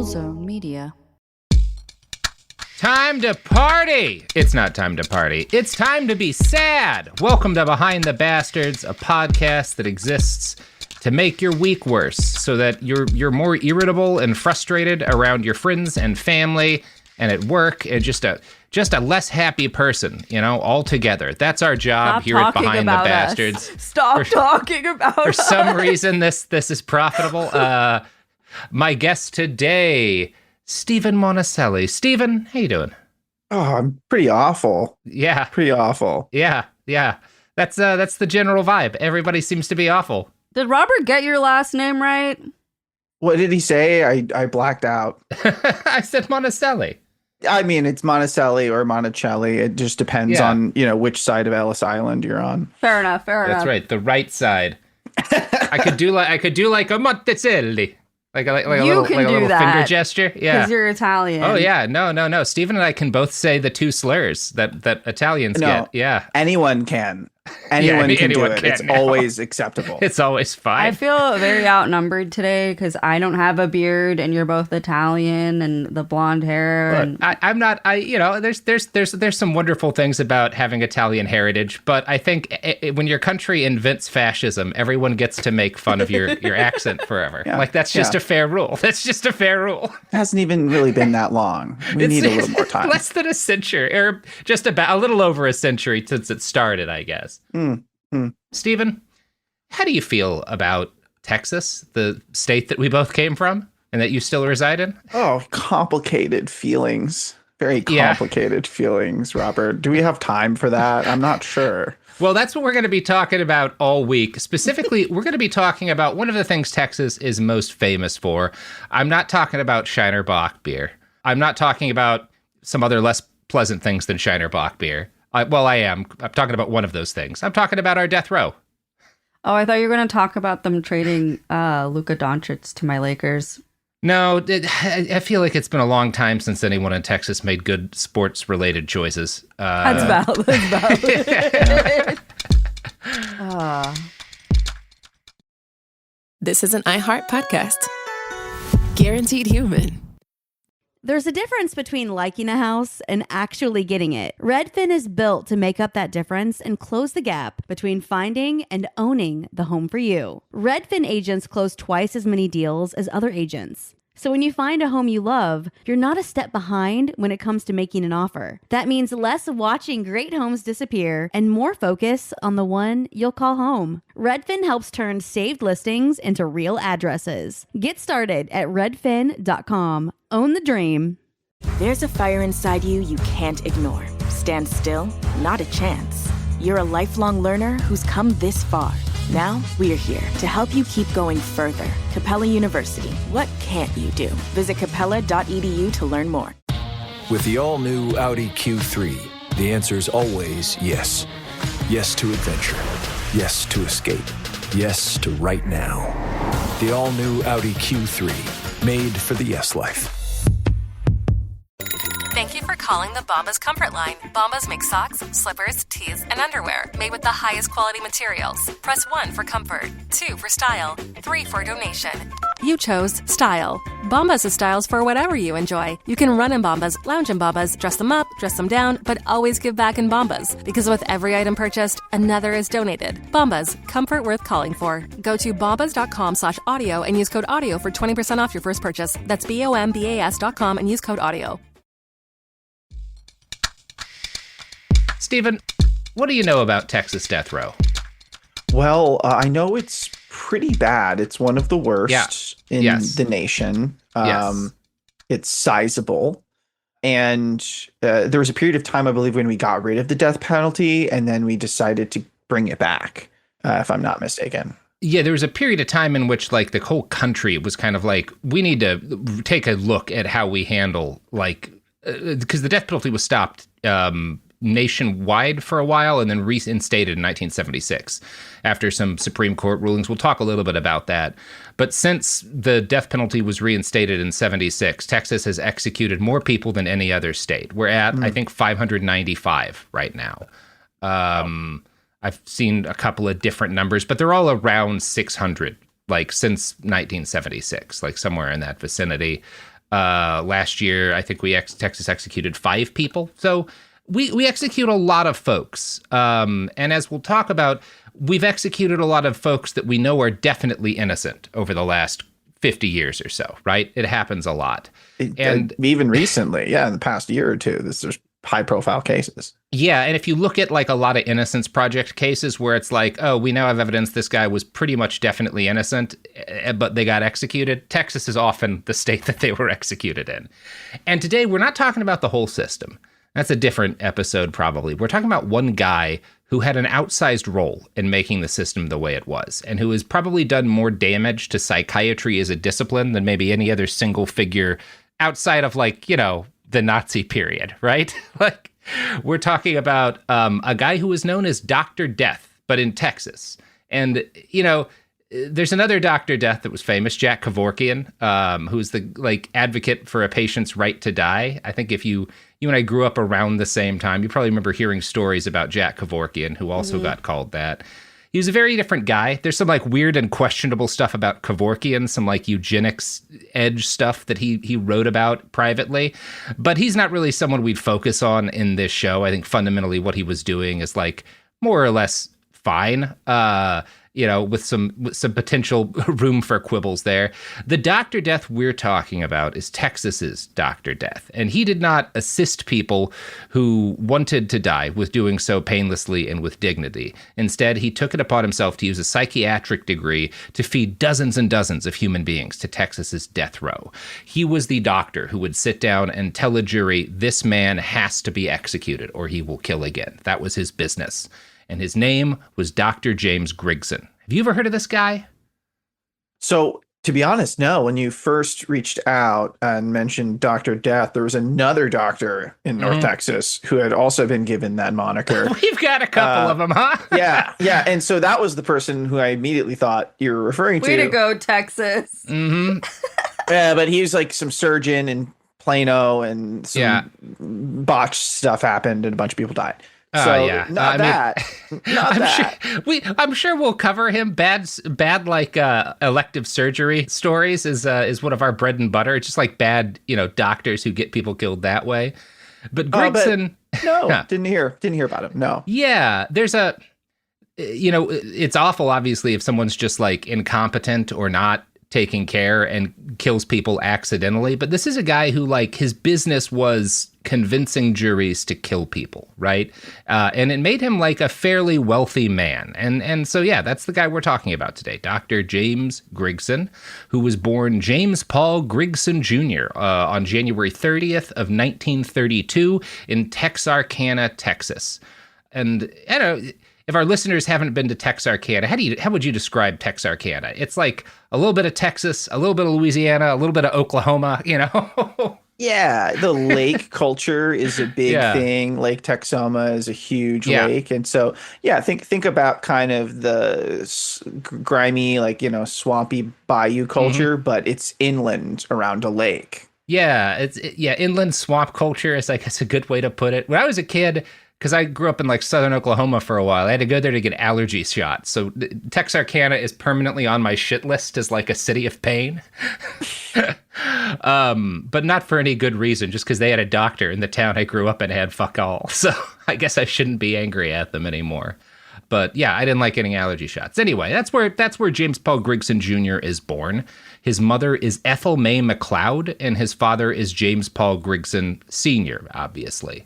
Zone Media. Time to party! It's not time to party. It's time to be sad. Welcome to Behind the Bastards, a podcast that exists to make your week worse so that you're more irritable and frustrated around your friends and family and at work and just a less happy person, you know, altogether. That's our job here at Behind the Bastards. Stop talking about us. For some reason, this is profitable. My guest today, Steven Monacelli. Steven, how you doing? Oh, I'm pretty awful. Yeah. Pretty awful. Yeah. That's the general vibe. Everybody seems to be awful. Did Robert get your last name right? What did he say? I blacked out. I said Monacelli. I mean, it's Monacelli or Monacelli. It just depends on, which side of Ellis Island you're on. Fair enough. That's right. The right side. I could do like a Monticelli. Like a little finger gesture. Yeah. Because you're Italian. Oh, yeah. No. Steven and I can both say the two slurs that Italians get. Yeah. Anyone can. Anyone can do it. It's always acceptable. It's always fine. I feel very outnumbered today because I don't have a beard and you're both Italian and the blonde hair. Look, I'm not. There's some wonderful things about having Italian heritage, but I think when your country invents fascism, everyone gets to make fun of your accent forever. Yeah. Like that's just a fair rule. That's just a fair rule. It hasn't even really been that long. We need a little more time. Less than a century, or just about a little over a century since it started, I guess. Steven, how do you feel about Texas, the state that we both came from and that you still reside in? Oh, complicated feelings. Very complicated feelings, Robert. Do we have time for that? I'm not sure. Well, that's what we're going to be talking about all week. Specifically, we're going to be talking about one of the things Texas is most famous for. I'm not talking about Shiner Bock beer. I'm not talking about some other less pleasant things than Shiner Bock beer. I am. I'm talking about one of those things. I'm talking about our death row. Oh, I thought you were going to talk about them trading Luka Doncic to my Lakers. No, I feel like it's been a long time since anyone in Texas made good sports-related choices. That's valid. This is an iHeart podcast. Guaranteed human. There's a difference between liking a house and actually getting it. Redfin is built to make up that difference and close the gap between finding and owning the home for you. Redfin agents close twice as many deals as other agents. So when you find a home you love, you're not a step behind when it comes to making an offer. That means less watching great homes disappear and more focus on the one you'll call home. Redfin helps turn saved listings into real addresses. Get started at redfin.com. Own the dream. There's a fire inside you can't ignore. Stand still? Not a chance. You're a lifelong learner who's come this far. Now, we're here to help you keep going further. Capella University. What can't you do? Visit capella.edu to learn more. With the all-new Audi Q3, the answer is always yes. Yes to adventure. Yes to escape. Yes to right now. The all-new Audi Q3, made for the yes life. Thank you for calling the Bombas Comfort Line. Bombas make socks, slippers, tees, and underwear made with the highest quality materials. Press 1 for comfort, 2 for style, 3 for donation. You chose style. Bombas has styles for whatever you enjoy. You can run in Bombas, lounge in Bombas, dress them up, dress them down, but always give back in Bombas. Because with every item purchased, another is donated. Bombas, comfort worth calling for. Go to bombas.com/audio and use code AUDIO for 20% off your first purchase. That's BOMBAS.com and use code AUDIO. Steven, what do you know about Texas death row? Well, I know it's pretty bad. It's one of the worst in the nation. It's sizable. And there was a period of time, I believe, when we got rid of the death penalty, and then we decided to bring it back, if I'm not mistaken. Yeah, there was a period of time in which, like, the whole country was kind of like, we need to take a look at how we handle, like, because the death penalty was stopped nationwide for a while and then reinstated in 1976 after some Supreme Court rulings. We'll talk a little bit about that. But since the death penalty was reinstated in 76, Texas has executed more people than any other state. We're at, I think, 595 right now. I've seen a couple of different numbers, but they're all around 600, like since 1976, like somewhere in that vicinity. Last year, I think Texas executed 5 people. So we execute a lot of folks. And as we'll talk about, we've executed a lot of folks that we know are definitely innocent over the last 50 years or so, right? It happens a lot. And even recently, in the past year or two, there's high-profile cases. Yeah, and if you look at like a lot of Innocence Project cases where it's like, oh, we now have evidence this guy was pretty much definitely innocent, but they got executed, Texas is often the state that they were executed in. And today, we're not talking about the whole system. That's a different episode, probably. We're talking about one guy who had an outsized role in making the system the way it was, and who has probably done more damage to psychiatry as a discipline than maybe any other single figure outside of, like, you know, the Nazi period, right? Like, we're talking about a guy who was known as Dr. Death, but in Texas. And, you know, there's another Dr. Death that was famous, Jack Kevorkian, who's the, like, advocate for a patient's right to die. I think if you and I grew up around the same time, you probably remember hearing stories about Jack Kevorkian, who also got called that. He was a very different guy. There's some like weird and questionable stuff about Kevorkian, some like eugenics edge stuff that he wrote about privately, but he's not really someone we'd focus on in this show. I think fundamentally what he was doing is like more or less fine, you know, with some potential room for quibbles there. The Dr. Death we're talking about is Texas's Dr. Death, and he did not assist people who wanted to die with doing so painlessly and with dignity. Instead, he took it upon himself to use a psychiatric degree to feed dozens and dozens of human beings to Texas's death row. He was the doctor who would sit down and tell a jury, this man has to be executed or he will kill again. That was his business. And his name was Dr. James Grigson. Have you ever heard of this guy? So, to be honest, no. When you first reached out and mentioned Dr. Death, there was another doctor in North Texas who had also been given that moniker. We've got a couple of them, huh? Yeah. And so that was the person who I immediately thought you were referring to. Way to go, Texas. Yeah, but he was like some surgeon in Plano, and some botched stuff happened and a bunch of people died. So not that. I'm sure we'll cover him. Bad like elective surgery stories is one of our bread and butter. It's just like bad, you know, doctors who get people killed that way. But Grigson, didn't hear about him. No. Yeah, there's you know, it's awful obviously if someone's just like incompetent or not taking care and kills people accidentally. But this is a guy who, like, his business was convincing juries to kill people, right? And it made him like a fairly wealthy man. And so, yeah, that's the guy we're talking about today, Dr. James Grigson, who was born James Paul Grigson Jr. On January 30th of 1932 in Texarkana, Texas. And I don't know, if our listeners haven't been to Texarkana, how would you describe Texarkana? It's like a little bit of Texas, a little bit of Louisiana, a little bit of Oklahoma, you know? Yeah, the lake culture is a big thing. Lake Texoma is a huge lake. And so, think about kind of the grimy, like, you know, swampy bayou culture, but it's inland around a lake. Yeah, inland swamp culture is, I guess, a good way to put it. When I was a kid, because I grew up in like southern Oklahoma for a while, I had to go there to get allergy shots. So Texarkana is permanently on my shit list as like a city of pain. But not for any good reason, just because they had a doctor in the town I grew up in had fuck all. So I guess I shouldn't be angry at them anymore. But yeah, I didn't like getting allergy shots. Anyway, that's where James Paul Grigson Jr. is born. His mother is Ethel Mae McLeod, and his father is James Paul Grigson Sr., obviously.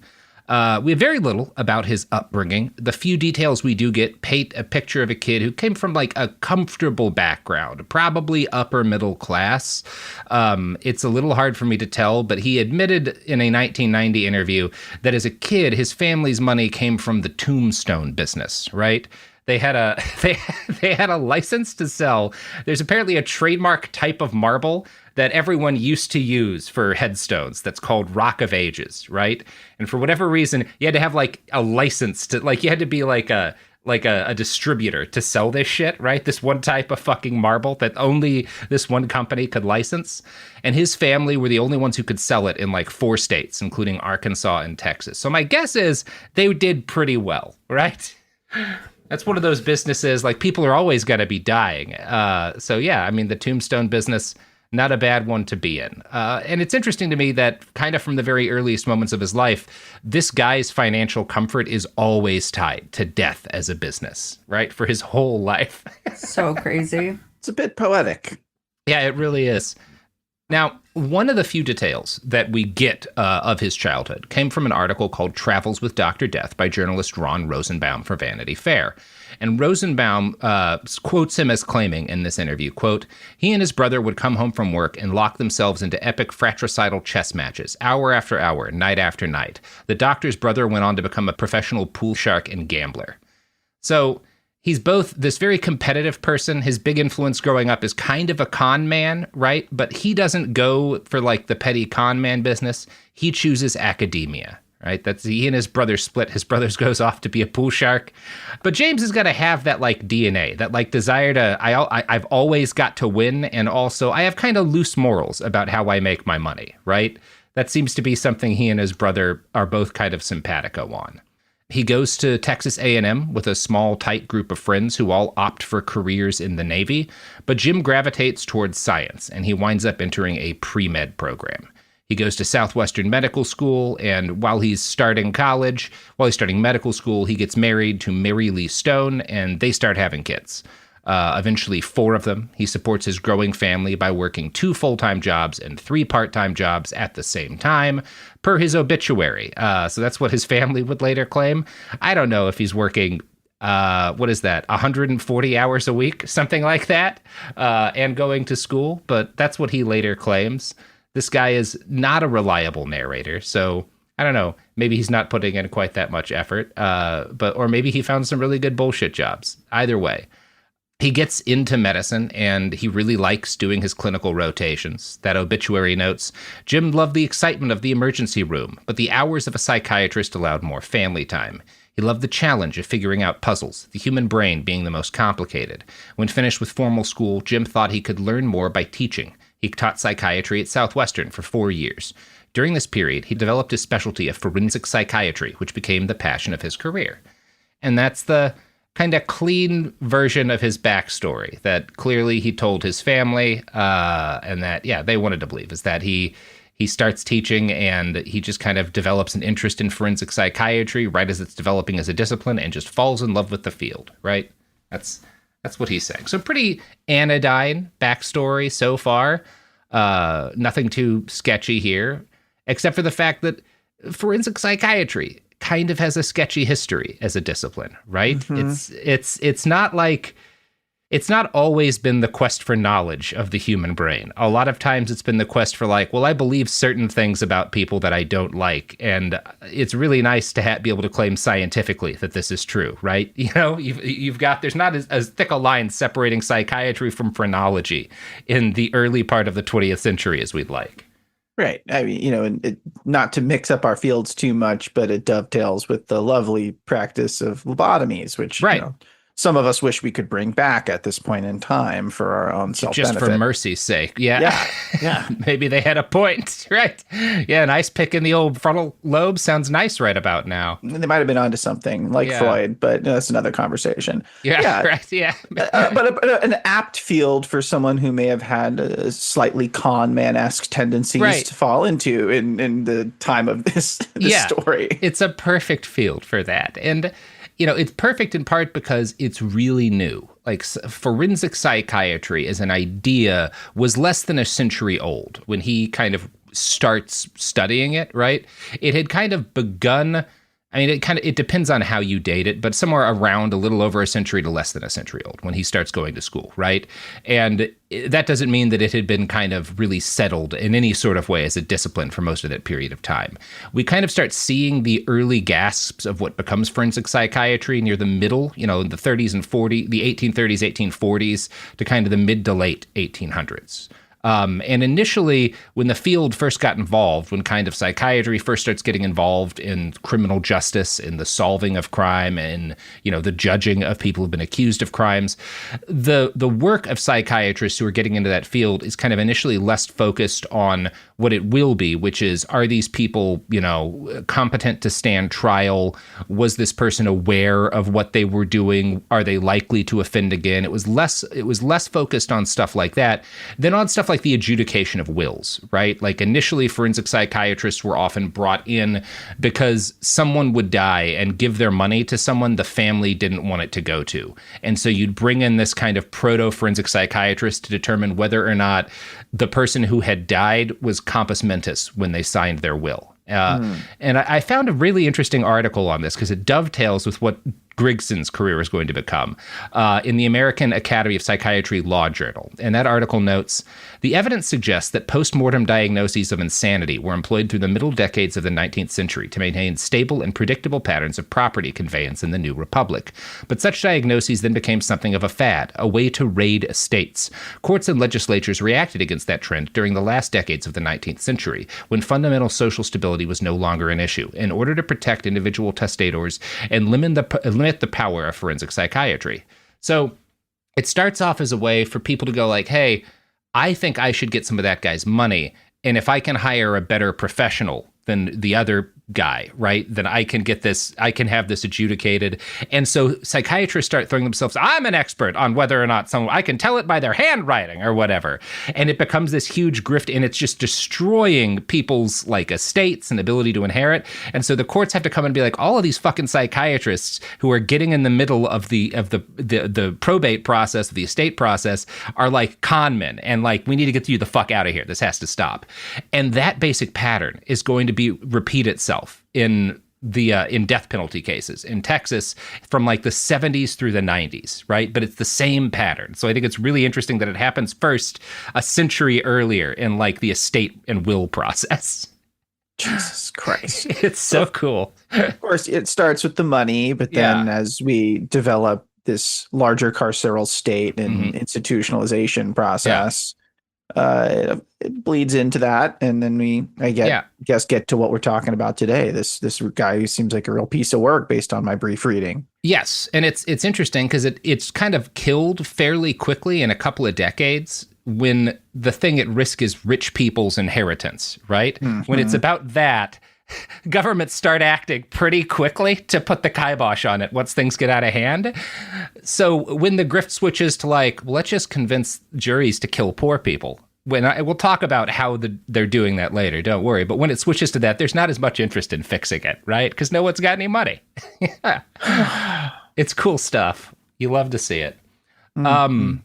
We have very little about his upbringing. The few details we do get paint a picture of a kid who came from like a comfortable background, probably upper middle class. It's a little hard for me to tell, but he admitted in a 1990 interview that as a kid, his family's money came from the tombstone business, right? They had a license to sell. There's apparently a trademark type of marble that everyone used to use for headstones that's called Rock of Ages, right? And for whatever reason, you had to have like a license to, like, you had to be like a distributor to sell this shit, right? This one type of fucking marble that only this one company could license. And his family were the only ones who could sell it in like 4 states, including Arkansas and Texas. So my guess is they did pretty well, right? That's one of those businesses, like, people are always going to be dying. So yeah, I mean, the tombstone business, not a bad one to be in. And it's interesting to me that kind of from the very earliest moments of his life, this guy's financial comfort is always tied to death as a business, right? For his whole life. So crazy. It's a bit poetic. Yeah, it really is. Now, one of the few details that we get of his childhood came from an article called Travels with Dr. Death by journalist Ron Rosenbaum for Vanity Fair. And Rosenbaum quotes him as claiming in this interview, quote, he and his brother would come home from work and lock themselves into epic fratricidal chess matches, hour after hour, night after night. The doctor's brother went on to become a professional pool shark and gambler. So he's both this very competitive person. His big influence growing up is kind of a con man, right? But he doesn't go for like the petty con man business. He chooses academia, right? That's he and his brother split. His brother goes off to be a pool shark. But James has got to have that like DNA, that like desire to, I've always got to win. And also I have kind of loose morals about how I make my money, right? That seems to be something he and his brother are both kind of simpatico on. He goes to Texas A&M with a small, tight group of friends who all opt for careers in the Navy, but Jim gravitates towards science, and he winds up entering a pre-med program. He goes to Southwestern Medical School, and while he's starting medical school, he gets married to Mary Lee Stone, and they start having kids. Eventually 4 of them. He supports his growing family by working 2 full-time jobs and 3 part-time jobs at the same time, per his obituary. So that's what his family would later claim. I don't know if he's working, 140 hours a week, something like that, and going to school, but that's what he later claims. This guy is not a reliable narrator, so I don't know. Maybe he's not putting in quite that much effort, or maybe he found some really good bullshit jobs. Either way. He gets into medicine, and he really likes doing his clinical rotations. That obituary notes, Jim loved the excitement of the emergency room, but the hours of a psychiatrist allowed more family time. He loved the challenge of figuring out puzzles, the human brain being the most complicated. When finished with formal school, Jim thought he could learn more by teaching. He taught psychiatry at Southwestern for 4 years. During this period, he developed his specialty of forensic psychiatry, which became the passion of his career. And that's the kind of clean version of his backstory that clearly he told his family, and that, yeah, they wanted to believe, is that he starts teaching and he just kind of develops an interest in forensic psychiatry right as it's developing as a discipline and just falls in love with the field, right? That's what he's saying. So pretty anodyne backstory so far. Nothing too sketchy here, except for the fact that forensic psychiatry kind of has a sketchy history as a discipline, right? Mm-hmm. It's not always been the quest for knowledge of the human brain. A lot of times it's been the quest for like, well, I believe certain things about people that I don't like. And it's really nice to be able to claim scientifically that this is true, right? You know, there's not as thick a line separating psychiatry from phrenology in the early part of the 20th century as we'd like. Right. I mean, not to mix up our fields too much, but it dovetails with the lovely practice of lobotomies, which right. Some of us wish we could bring back at this point in time for our own self-benefit. Just for mercy's sake. Yeah. Maybe they had a point, right? Yeah, an ice pick in the old frontal lobe sounds nice right about now. They might have been onto something like Freud, but that's another conversation. Yeah. Right, yeah. But an apt field for someone who may have had a slightly con man-esque tendencies to fall into in the time of this story. It's a perfect field for that. And it's perfect in part because it's really new. Like forensic psychiatry as an idea was less than a century old when he kind of starts studying it, right? It had kind of begun, I mean, it depends on how you date it, but somewhere around a little over a century to less than a century old when he starts going to school, right? And that doesn't mean that it had been kind of really settled in any sort of way as a discipline for most of that period of time. We kind of start seeing the early gasps of what becomes forensic psychiatry near the middle, in the 30s and 40s, the 1830s, 1840s to kind of the mid to late 1800s. And initially, when the field first got involved, when kind of psychiatry first starts getting involved in criminal justice, in the solving of crime, and the judging of people who've been accused of crimes, the work of psychiatrists who are getting into that field is kind of initially less focused on what it will be, which is, are these people, competent to stand trial? Was this person aware of what they were doing? Are they likely to offend again? It was less focused on stuff like that than on stuff stuff like the adjudication of wills, right? Like initially forensic psychiatrists were often brought in because someone would die and give their money to someone the family didn't want it to go to. And so you'd bring in this kind of proto-forensic psychiatrist to determine whether or not the person who had died was compos mentis when they signed their will. And I found a really interesting article on this because it dovetails with what Grigson's career is going to become in the American Academy of Psychiatry Law Journal. And that article notes, the evidence suggests that post-mortem diagnoses of insanity were employed through the middle decades of the 19th century to maintain stable and predictable patterns of property conveyance in the new republic. But such diagnoses then became something of a fad, a way to raid estates. Courts and legislatures reacted against that trend during the last decades of the 19th century, when fundamental social stability was no longer an issue, in order to protect individual testators and limit the power of forensic psychiatry. So it starts off as a way for people to go like, hey, I think I should get some of that guy's money. And if I can hire a better professional than the other guy, right, then I can get this, I can have this adjudicated. And so psychiatrists start throwing themselves, I'm an expert on whether or not someone, I can tell it by their handwriting or whatever. And it becomes this huge grift, and it's just destroying people's like estates and ability to inherit. And so the courts have to come and be like, all of these fucking psychiatrists who are getting in the middle of the probate process, the estate process, are like con men, and like, we need to get you the fuck out of here. This has to stop. And that basic pattern is going to repeat itself in death penalty cases in Texas from like the 70s through the 90s, right? But it's the same pattern. So I think it's really interesting that it happens first a century earlier in like the estate and will process. Jesus Christ. It's so cool. Of course, it starts with the money, but then as we develop this larger carceral state and institutionalization process, it bleeds into that, and then I guess get to what we're talking about today. This guy who seems like a real piece of work based on my brief reading. Yes, and it's interesting because it's kind of killed fairly quickly in a couple of decades when the thing at risk is rich people's inheritance, right? Mm-hmm. When it's about that, governments start acting pretty quickly to put the kibosh on it once things get out of hand. So when the grift switches to like, well, let's just convince juries to kill poor people. We'll talk about how they're doing that later, don't worry. But when it switches to that, there's not as much interest in fixing it, right? Because no one's got any money. It's cool stuff. You love to see it. Mm-hmm.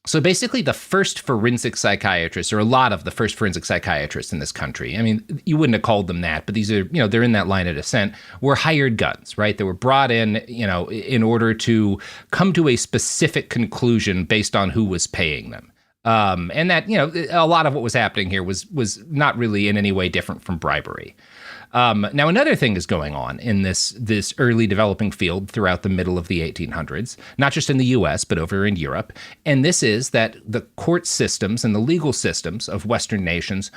So basically the first forensic psychiatrists, or a lot of the first forensic psychiatrists in this country, I mean, you wouldn't have called them that, but these are, they're in that line of descent, were hired guns, right? They were brought in, in order to come to a specific conclusion based on who was paying them. And that, a lot of what was happening here was not really in any way different from bribery. Now, another thing is going on in this early developing field throughout the middle of the 1800s, not just in the U.S., but over in Europe. And this is that the court systems and the legal systems of Western nations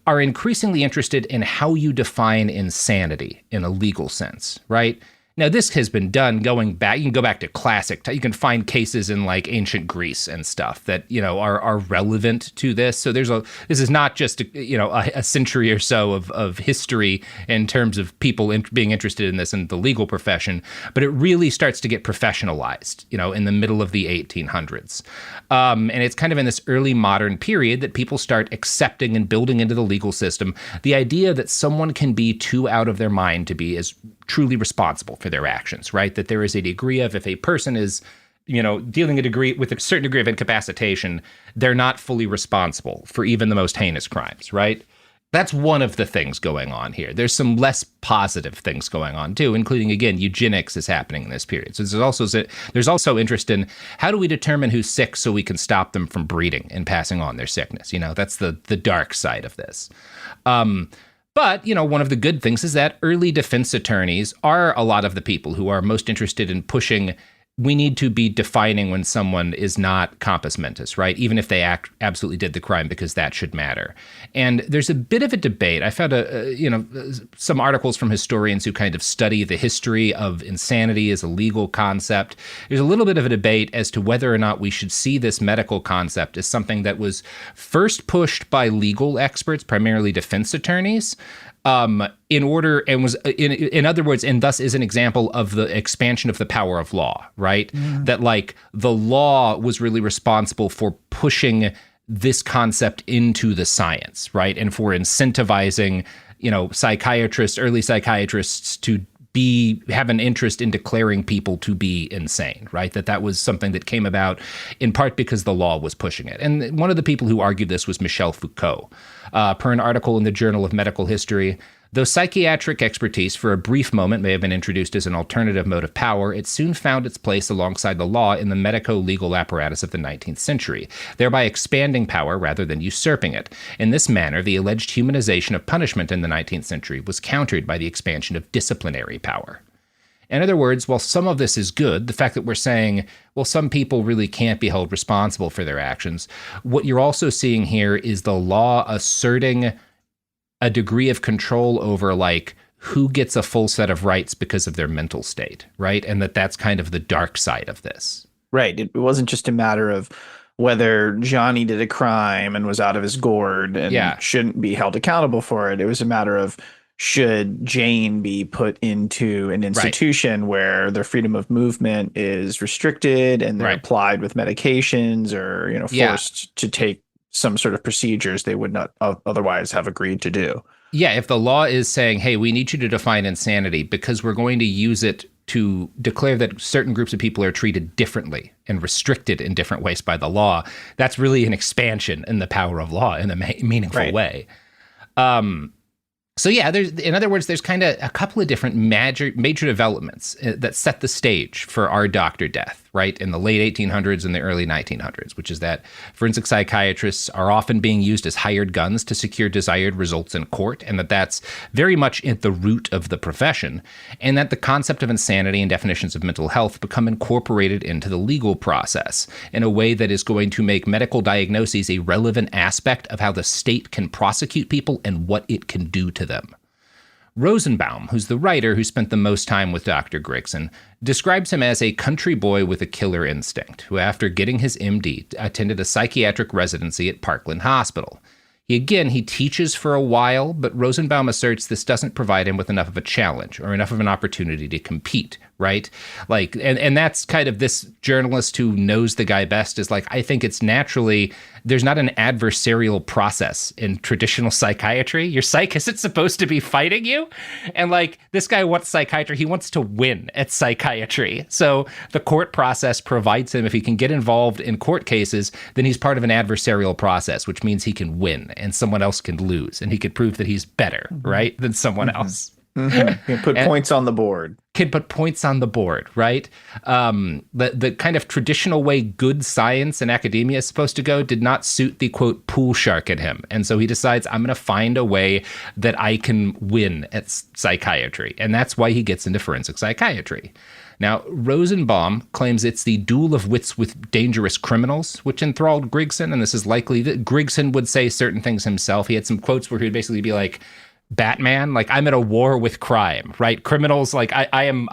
are increasingly interested in how you define insanity in a legal sense, right? Now, this has been done going back. You can go back to classic. You can find cases in like ancient Greece and stuff that are relevant to this. So this is not just a century or so of history in terms of people being interested in this in the legal profession, but it really starts to get professionalized, in the middle of the 1800s, and it's kind of in this early modern period that people start accepting and building into the legal system the idea that someone can be too out of their mind to be as truly responsible for their actions, right? That there is a degree of, if a person is, dealing with a certain degree of incapacitation, they're not fully responsible for even the most heinous crimes, right? That's one of the things going on here. There's some less positive things going on too, including, again, eugenics is happening in this period. So there's also interest in how do we determine who's sick so we can stop them from breeding and passing on their sickness. That's the dark side of this. But, one of the good things is that early defense attorneys are a lot of the people who are most interested in pushing, we need to be defining when someone is not compos mentis, right? Even if they absolutely did the crime, because that should matter. And there's a bit of a debate. I found some articles from historians who kind of study the history of insanity as a legal concept. There's a little bit of a debate as to whether or not we should see this medical concept as something that was first pushed by legal experts, primarily defense attorneys, in other words, and thus is an example of the expansion of the power of law, right? Mm. That like the law was really responsible for pushing this concept into the science, right? And for incentivizing, early psychiatrists to have an interest in declaring people to be insane, right? That was something that came about in part because the law was pushing it. And one of the people who argued this was Michel Foucault. Per an article in the Journal of Medical History, though psychiatric expertise for a brief moment may have been introduced as an alternative mode of power, it soon found its place alongside the law in the medico-legal apparatus of the 19th century, thereby expanding power rather than usurping it. In this manner, the alleged humanization of punishment in the 19th century was countered by the expansion of disciplinary power. In other words, while some of this is good, the fact that we're saying, well, some people really can't be held responsible for their actions, what you're also seeing here is the law asserting a degree of control over who gets a full set of rights because of their mental state, right? And that's kind of the dark side of this. Right. It wasn't just a matter of whether Johnny did a crime and was out of his gourd and shouldn't be held accountable for it. It was a matter of, should Jane be put into an institution where their freedom of movement is restricted and they're applied with medications or, forced to take some sort of procedures they would not otherwise have agreed to do. Yeah, if the law is saying, hey, we need you to define insanity because we're going to use it to declare that certain groups of people are treated differently and restricted in different ways by the law, that's really an expansion in the power of law in a meaningful way. So yeah, in other words, there's kind of a couple of different major developments that set the stage for our doctor death, right, in the late 1800s and the early 1900s, which is that forensic psychiatrists are often being used as hired guns to secure desired results in court, and that's very much at the root of the profession, and that the concept of insanity and definitions of mental health become incorporated into the legal process in a way that is going to make medical diagnoses a relevant aspect of how the state can prosecute people and what it can do to them. Rosenbaum, who's the writer who spent the most time with Dr. Grigson, describes him as a country boy with a killer instinct, who after getting his MD attended a psychiatric residency at Parkland Hospital. He teaches for a while, but Rosenbaum asserts this doesn't provide him with enough of a challenge or enough of an opportunity to compete, right? And that's kind of this journalist who knows the guy best is I think it's naturally, there's not an adversarial process in traditional psychiatry. Your psych isn't supposed to be fighting you. And this guy wants psychiatry. He wants to win at psychiatry. So the court process provides him, if he can get involved in court cases, then he's part of an adversarial process, which means he can win and someone else can lose. And he could prove that he's better, right, than someone else. You can put points on the board. Can put points on the board, right? The kind of traditional way good science and academia is supposed to go did not suit the, quote, pool shark in him. And so he decides, I'm going to find a way that I can win at psychiatry. And that's why he gets into forensic psychiatry. Now, Rosenbaum claims it's the duel of wits with dangerous criminals, which enthralled Grigson, and this is likely that Grigson would say certain things himself. He had some quotes where he would basically be like, Batman, I'm at a war with crime, right? Criminals, I'm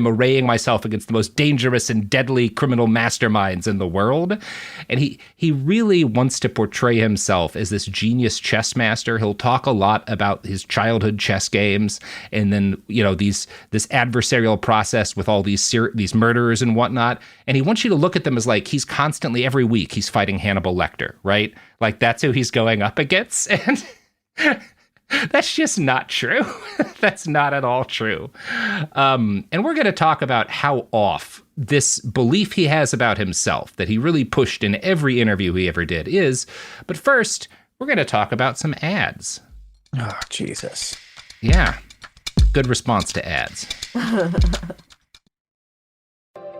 arraying myself against the most dangerous and deadly criminal masterminds in the world. And he really wants to portray himself as this genius chess master. He'll talk a lot about his childhood chess games and then, this adversarial process with all these murderers and whatnot. And he wants you to look at them as he's constantly, every week, he's fighting Hannibal Lecter, right? That's who he's going up against. And that's just not true. That's not at all true. And we're going to talk about how off this belief he has about himself that he really pushed in every interview he ever did is. But first, we're going to talk about some ads. Oh, Jesus. Yeah. Good response to ads.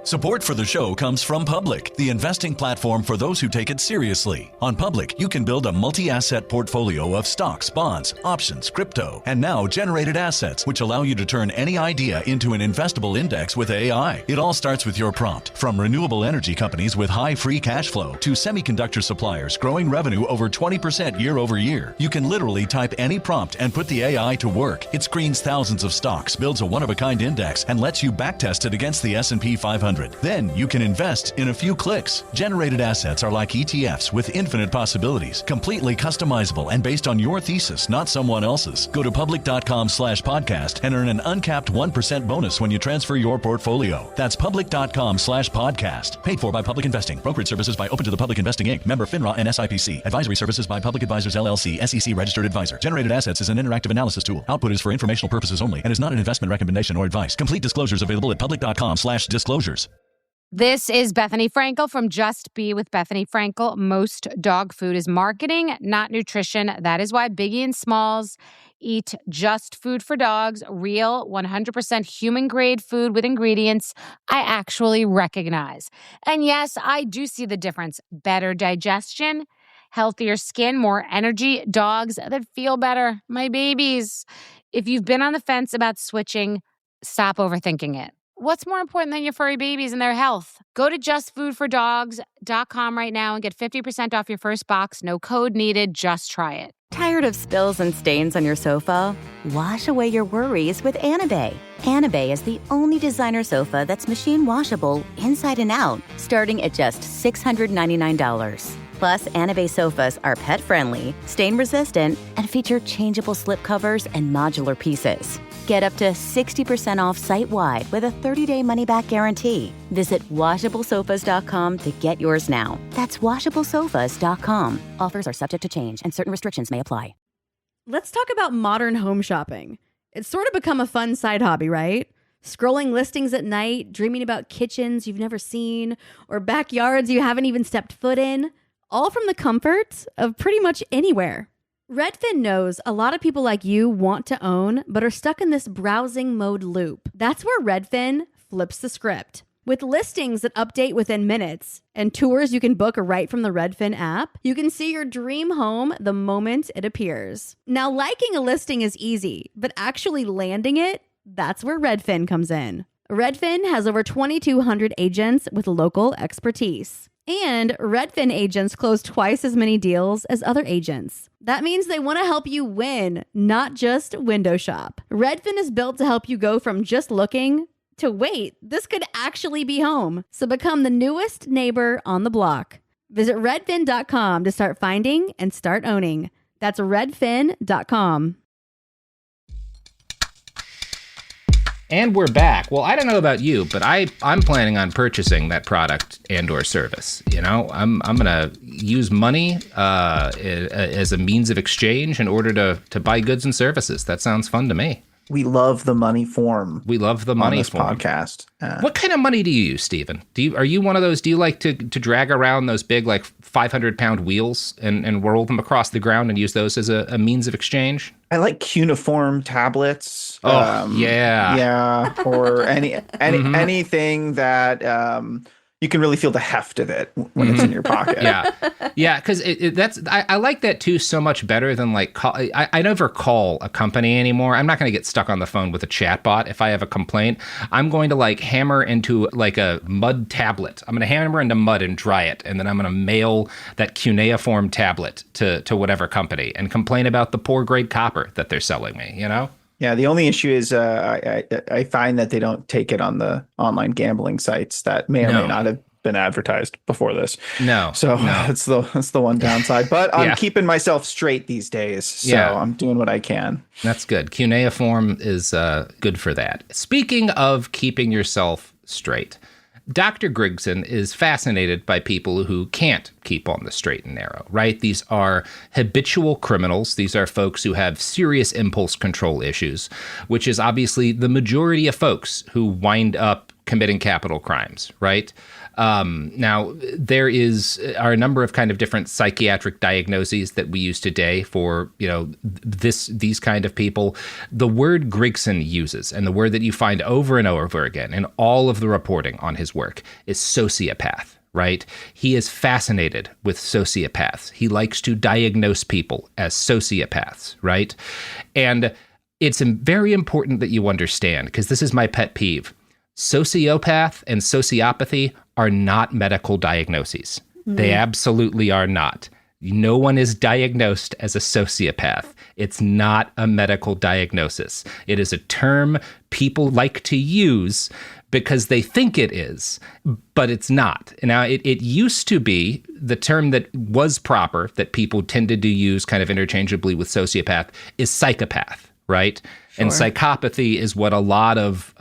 Support for the show comes from Public, the investing platform for those who take it seriously. On Public, you can build a multi-asset portfolio of stocks, bonds, options, crypto, and now generated assets, which allow you to turn any idea into an investable index with AI. It all starts with your prompt. From renewable energy companies with high free cash flow to semiconductor suppliers growing revenue over 20% year over year, you can literally type any prompt and put the AI to work. It screens thousands of stocks, builds a one-of-a-kind index, and lets you backtest it against the S&P 500. 1-800-500. Then you can invest in a few clicks. Generated assets are like ETFs with infinite possibilities, completely customizable and based on your thesis, not someone else's. Go to public.com/podcast and earn an uncapped 1% bonus when you transfer your portfolio. That's public.com/podcast. Paid for by Public Investing. Brokerage services by Open to the Public Investing Inc. Member FINRA and SIPC. Advisory services by Public Advisors LLC, SEC registered advisor. Generated assets is an interactive analysis tool. Output is for informational purposes only and is not an investment recommendation or advice. Complete disclosures available at public.com/disclosures. This is Bethany Frankel from Just Be with Bethany Frankel. Most dog food is marketing, not nutrition. That is why Biggie and Smalls eat just food for dogs, real 100% human-grade food with ingredients I actually recognize. And yes, I do see the difference. Better digestion, healthier skin, more energy, dogs that feel better, my babies. If you've been on the fence about switching, stop overthinking it. What's more important than your furry babies and their health? Go to justfoodfordogs.com right now and get 50% off your first box. No code needed. Just try it. Tired of spills and stains on your sofa? Wash away your worries with Anabay. Anabay is the only designer sofa that's machine washable inside and out, starting at just $699. Plus, Anabay sofas are pet-friendly, stain-resistant, and feature changeable slip covers and modular pieces. Get up to 60% off site-wide with a 30-day money-back guarantee. Visit washablesofas.com to get yours now. That's washablesofas.com. Offers are subject to change and certain restrictions may apply. Let's talk about modern home shopping. It's sort of become a fun side hobby, right? Scrolling listings at night, dreaming about kitchens you've never seen, or backyards you haven't even stepped foot in, all from the comfort of pretty much anywhere. Redfin knows a lot of people like you want to own, but are stuck in this browsing mode loop. That's where Redfin flips the script. With listings that update within minutes and tours you can book right from the Redfin app, you can see your dream home the moment it appears. Now, liking a listing is easy, but actually landing it, that's where Redfin comes in. Redfin has over 2,200 agents with local expertise. And Redfin agents close twice as many deals as other agents. That means they want to help you win, not just window shop. Redfin is built to help you go from just looking to wait, this could actually be home. So become the newest neighbor on the block. Visit redfin.com to start finding and start owning. That's redfin.com. And we're back. Well, I don't know about you, but I'm planning on purchasing that product and/or service. You know, I'm gonna use money as a means of exchange in order to buy goods and services. That sounds fun to me. We love the money form. We love the money on this form. Podcast. What kind of money do you use, Steven? Are you one of those? Do you like to drag around those big, like 500-pound wheels and roll them across the ground and use those as a means of exchange? I like cuneiform tablets. Oh, yeah, or anything that you can really feel the heft of it when it's in your pocket. Yeah, because I like that too so much better than like I never call a company anymore. I'm not going to get stuck on the phone with a chatbot if I have a complaint. I'm going to like hammer into like a mud tablet. I'm going to hammer into mud and dry it, and then I'm going to mail that cuneiform tablet to whatever company and complain about the poor grade copper that they're selling me. You know. Yeah, the only issue is I find that they don't take it on the online gambling sites that may or may not have been advertised before this. So that's the one downside. But I'm keeping myself straight these days, so I'm doing what I can. That's good. Cuneiform is good for that. Speaking of keeping yourself straight, Dr. Grigson is fascinated by people who can't keep on the straight and narrow, right? These are habitual criminals. These are folks who have serious impulse control issues, which is obviously the majority of folks who wind up committing capital crimes, right? Now, there are a number of kind of different psychiatric diagnoses that we use today for, these kind of people. The word Grigson uses, and the word that you find over and over again in all of the reporting on his work, is sociopath, right? He is fascinated with sociopaths. He likes to diagnose people as sociopaths, right? And it's very important that you understand, because this is my pet peeve. Sociopath and sociopathy are not medical diagnoses. They absolutely are not. No one is diagnosed as a sociopath. It's not a medical diagnosis. It is a term people like to use because they think it is, but it's not. Now, it used to be the term that was proper, that people tended to use kind of interchangeably with sociopath, is psychopath, right? Sure. And psychopathy is what a lot of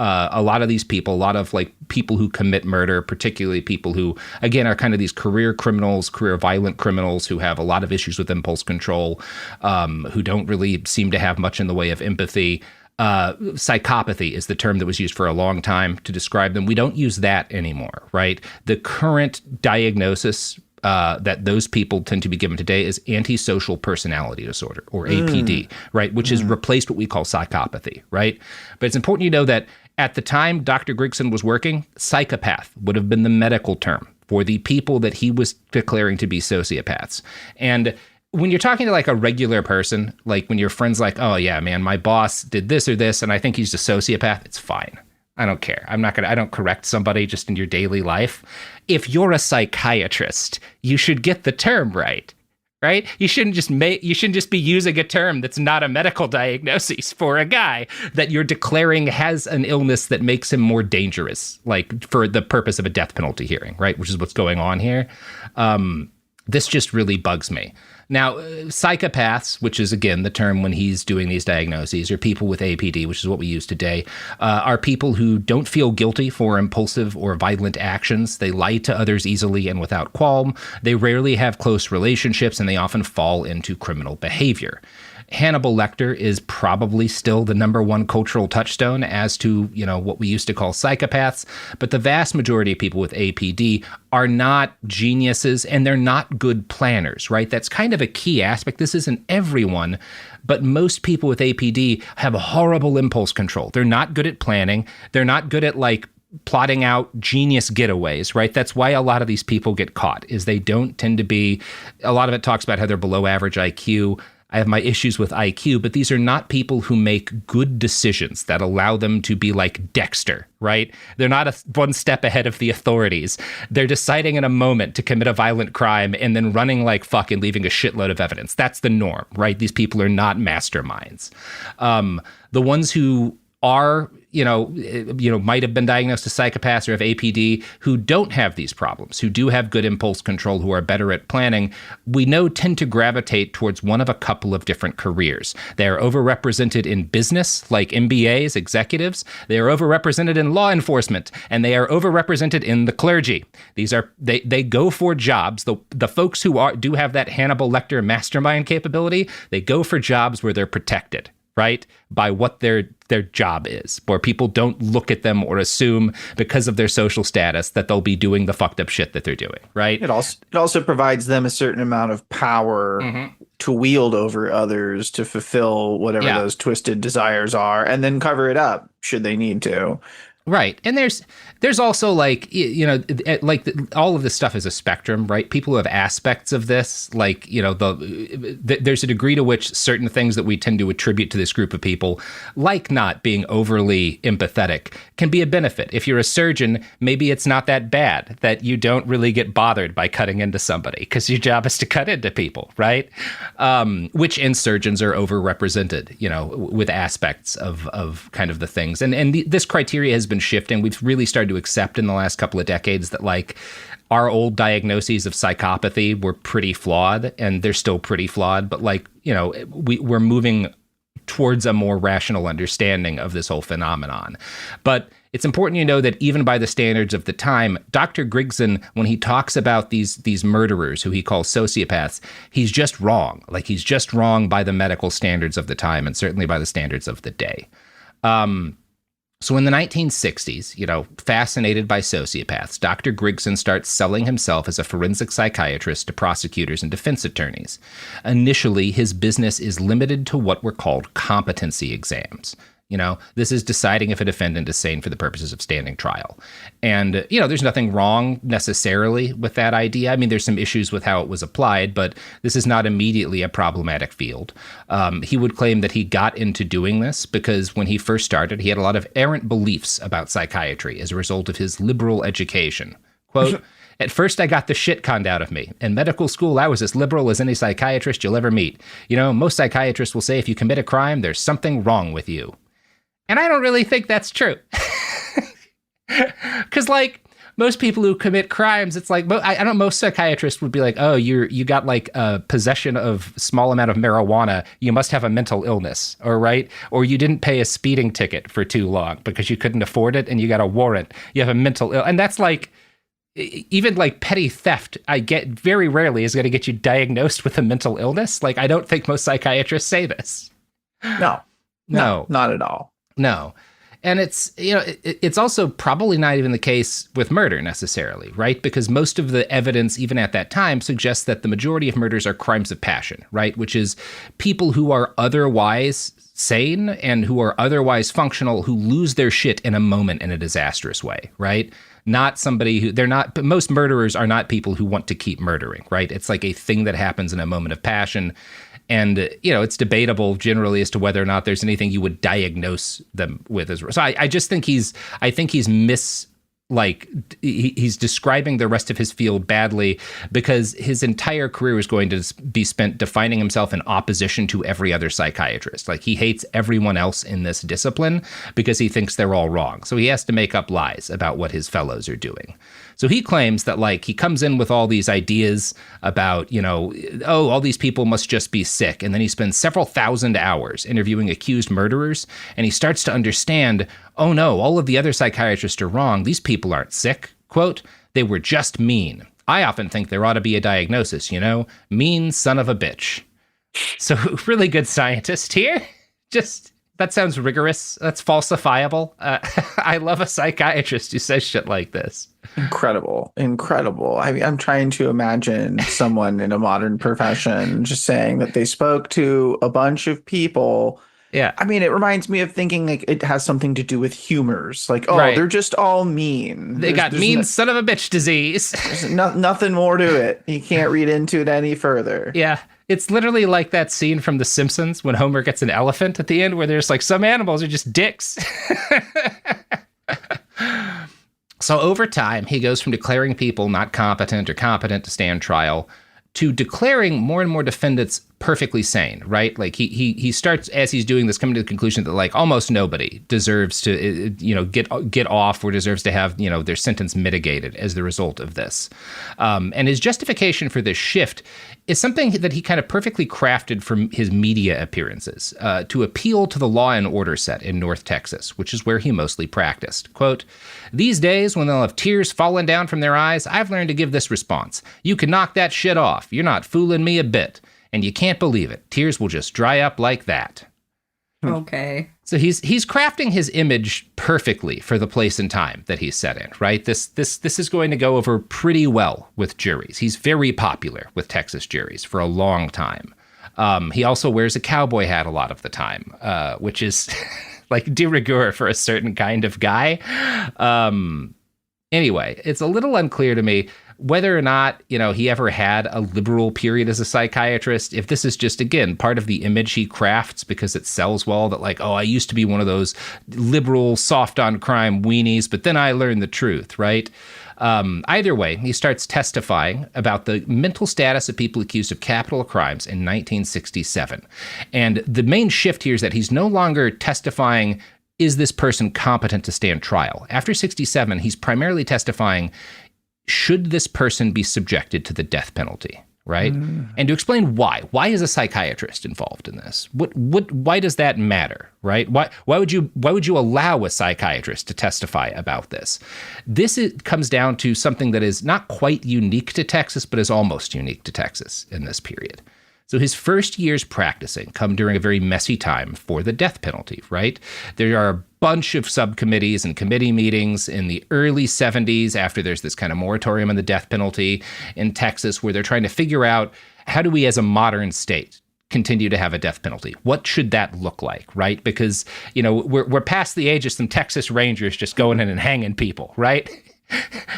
these people, a lot of like people who commit murder, particularly people who, again, are kind of these career criminals, career violent criminals who have a lot of issues with impulse control, who don't really seem to have much in the way of empathy. Psychopathy is the term that was used for a long time to describe them. We don't use that anymore, right? The current diagnosis that those people tend to be given today is antisocial personality disorder, or APD, right? Which has replaced what we call psychopathy, right? But it's important you know that at the time Dr. Grigson was working, psychopath would have been the medical term for the people that he was declaring to be sociopaths. And when you're talking to like a regular person, like when your friend's like, oh yeah, man, my boss did this or this, and I think he's a sociopath, it's fine. I don't care. I don't correct somebody just in your daily life. If you're a psychiatrist, you should get the term right? You shouldn't just be using a term that's not a medical diagnosis for a guy that you're declaring has an illness that makes him more dangerous, like for the purpose of a death penalty hearing, right? Which is what's going on here. This just really bugs me. Now, psychopaths, which is, again, the term when he's doing these diagnoses, or people with APD, which is what we use today, are people who don't feel guilty for impulsive or violent actions. They lie to others easily and without qualm. They rarely have close relationships, and they often fall into criminal behavior. Hannibal Lecter is probably still the number one cultural touchstone as to, what we used to call psychopaths, but the vast majority of people with APD are not geniuses and they're not good planners, right? That's kind of a key aspect. This isn't everyone, but most people with APD have horrible impulse control. They're not good at planning. They're not good at plotting out genius getaways, right? That's why a lot of these people get caught, is they don't tend to be, a lot of it talks about how they're below average IQ. I have my issues with IQ, but these are not people who make good decisions that allow them to be like Dexter, right? They're not one step ahead of the authorities. They're deciding in a moment to commit a violent crime and then running like fuck and leaving a shitload of evidence. That's the norm, right? These people are not masterminds. The ones who are, might have been diagnosed as psychopaths or have APD, who don't have these problems, who do have good impulse control, who are better at planning, we know tend to gravitate towards one of a couple of different careers. They are overrepresented in business, like MBAs, executives. They are overrepresented in law enforcement, and they are overrepresented in the clergy. They go for jobs. The folks who do have that Hannibal Lecter mastermind capability, they go for jobs where they're protected, right, by what their job is, where people don't look at them or assume because of their social status that they'll be doing the fucked up shit that they're doing, right? It also provides them a certain amount of power to wield over others to fulfill whatever those twisted desires are, and then cover it up should they need to. Right. And there's also all of this stuff is a spectrum, right? People who have aspects of this, there's a degree to which certain things that we tend to attribute to this group of people, like not being overly empathetic, can be a benefit. If you're a surgeon, maybe it's not that bad that you don't really get bothered by cutting into somebody because your job is to cut into people, right? And surgeons are overrepresented, with aspects of kind of the things. And this criteria has been shifting. We've really started to accept in the last couple of decades that our old diagnoses of psychopathy were pretty flawed, and they're still pretty flawed, but we're moving towards a more rational understanding of this whole phenomenon. But it's important you know that even by the standards of the time, Dr. Grigson, when he talks about these murderers who he calls sociopaths, he's just wrong. He's just wrong by the medical standards of the time, and certainly by the standards of the day. So in the 1960s, fascinated by sociopaths, Dr. Grigson starts selling himself as a forensic psychiatrist to prosecutors and defense attorneys. Initially, his business is limited to what were called competency exams. This is deciding if a defendant is sane for the purposes of standing trial. And, there's nothing wrong necessarily with that idea. I mean, there's some issues with how it was applied, but this is not immediately a problematic field. He would claim that he got into doing this because when he first started, he had a lot of errant beliefs about psychiatry as a result of his liberal education. Quote, "At first, I got the shit conned out of me. In medical school, I was as liberal as any psychiatrist you'll ever meet. Most psychiatrists will say if you commit a crime, there's something wrong with you." And I don't really think that's true. Because, like, most people who commit crimes, it's like, I don't know, most psychiatrists would be like, oh, you got like a possession of small amount of marijuana. You must have a mental illness, or right? Or you didn't pay a speeding ticket for too long because you couldn't afford it and you got a warrant. You have a mental ill. And that's like, even like petty theft, I get very rarely is going to get you diagnosed with a mental illness. Like, I don't think most psychiatrists say this. No, not at all. No. And it's, you know, it's also probably not even the case with murder necessarily, right? Because most of the evidence, even at that time, suggests that the majority of murders are crimes of passion, right? Which is people who are otherwise sane and who are otherwise functional, who lose their shit in a moment in a disastrous way, right? Not somebody who, but most murderers are not people who want to keep murdering, right? It's like a thing that happens in a moment of passion. And, you know, it's debatable generally as to whether or not there's anything you would diagnose them with as well. So I just think he's describing the rest of his field badly, because his entire career is going to be spent defining himself in opposition to every other psychiatrist. Like, he hates everyone else in this discipline because he thinks they're all wrong. So he has to make up lies about what his fellows are doing. So he claims that, like, he comes in with all these ideas about, you know, oh, all these people must just be sick. And then he spends several thousand hours interviewing accused murderers. And he starts to understand, oh, no, all of the other psychiatrists are wrong. These people aren't sick. Quote, they were just mean. I often think there ought to be a diagnosis, you know, mean son of a bitch. So really good scientist here. Just, that sounds rigorous. That's falsifiable. I love a psychiatrist who says shit like this. Incredible. I mean, I'm trying to imagine someone in a modern profession just saying that they spoke to a bunch of people. Yeah. I mean, it reminds me of thinking like it has something to do with humors. Like, oh, right. They're just all mean. They got mean son of a bitch disease. There's nothing more to it. You can't read into it any further. Yeah. It's literally like that scene from The Simpsons when Homer gets an elephant at the end, where there's like some animals are just dicks. So over time, he goes from declaring people not competent or competent to stand trial to declaring more and more defendants perfectly sane, right? Like he starts, as he's doing this, coming to the conclusion that like almost nobody deserves to, you know, get off or deserves to have, you know, their sentence mitigated as the result of this. And his justification for this shift is something that he kind of perfectly crafted from his media appearances to appeal to the law and order set in North Texas, which is where he mostly practiced. Quote, these days when they'll have tears falling down from their eyes, I've learned to give this response. You can knock that shit off. You're not fooling me a bit. And you can't believe it. Tears will just dry up like that. Okay. So he's crafting his image perfectly for the place and time that he's set in, right? This is going to go over pretty well with juries. He's very popular with Texas juries for a long time. He also wears a cowboy hat a lot of the time, which is like de rigueur for a certain kind of guy. Anyway, it's a little unclear to me whether or not, you know, he ever had a liberal period as a psychiatrist, if this is just, again, part of the image he crafts because it sells well, that like, oh, I used to be one of those liberal, soft on crime weenies, but then I learned the truth, right? Either way, he starts testifying about the mental status of people accused of capital crimes in 1967. And the main shift here is that he's no longer testifying, is this person competent to stand trial? After 67, he's primarily testifying, should this person be subjected to the death penalty, right? And to explain why. Why is a psychiatrist involved in this? Why does that matter, right? Why would you allow a psychiatrist to testify about this? Comes down to something that is not quite unique to Texas, but is almost unique to Texas in this period. So his first years practicing come during a very messy time for the death penalty, right? There are a bunch of subcommittees and committee meetings in the early 70s after there's this kind of moratorium on the death penalty in Texas where they're trying to figure out, how do we as a modern state continue to have a death penalty? What should that look like, right? Because, you know, we're past the age of some Texas Rangers just going in and hanging people, right?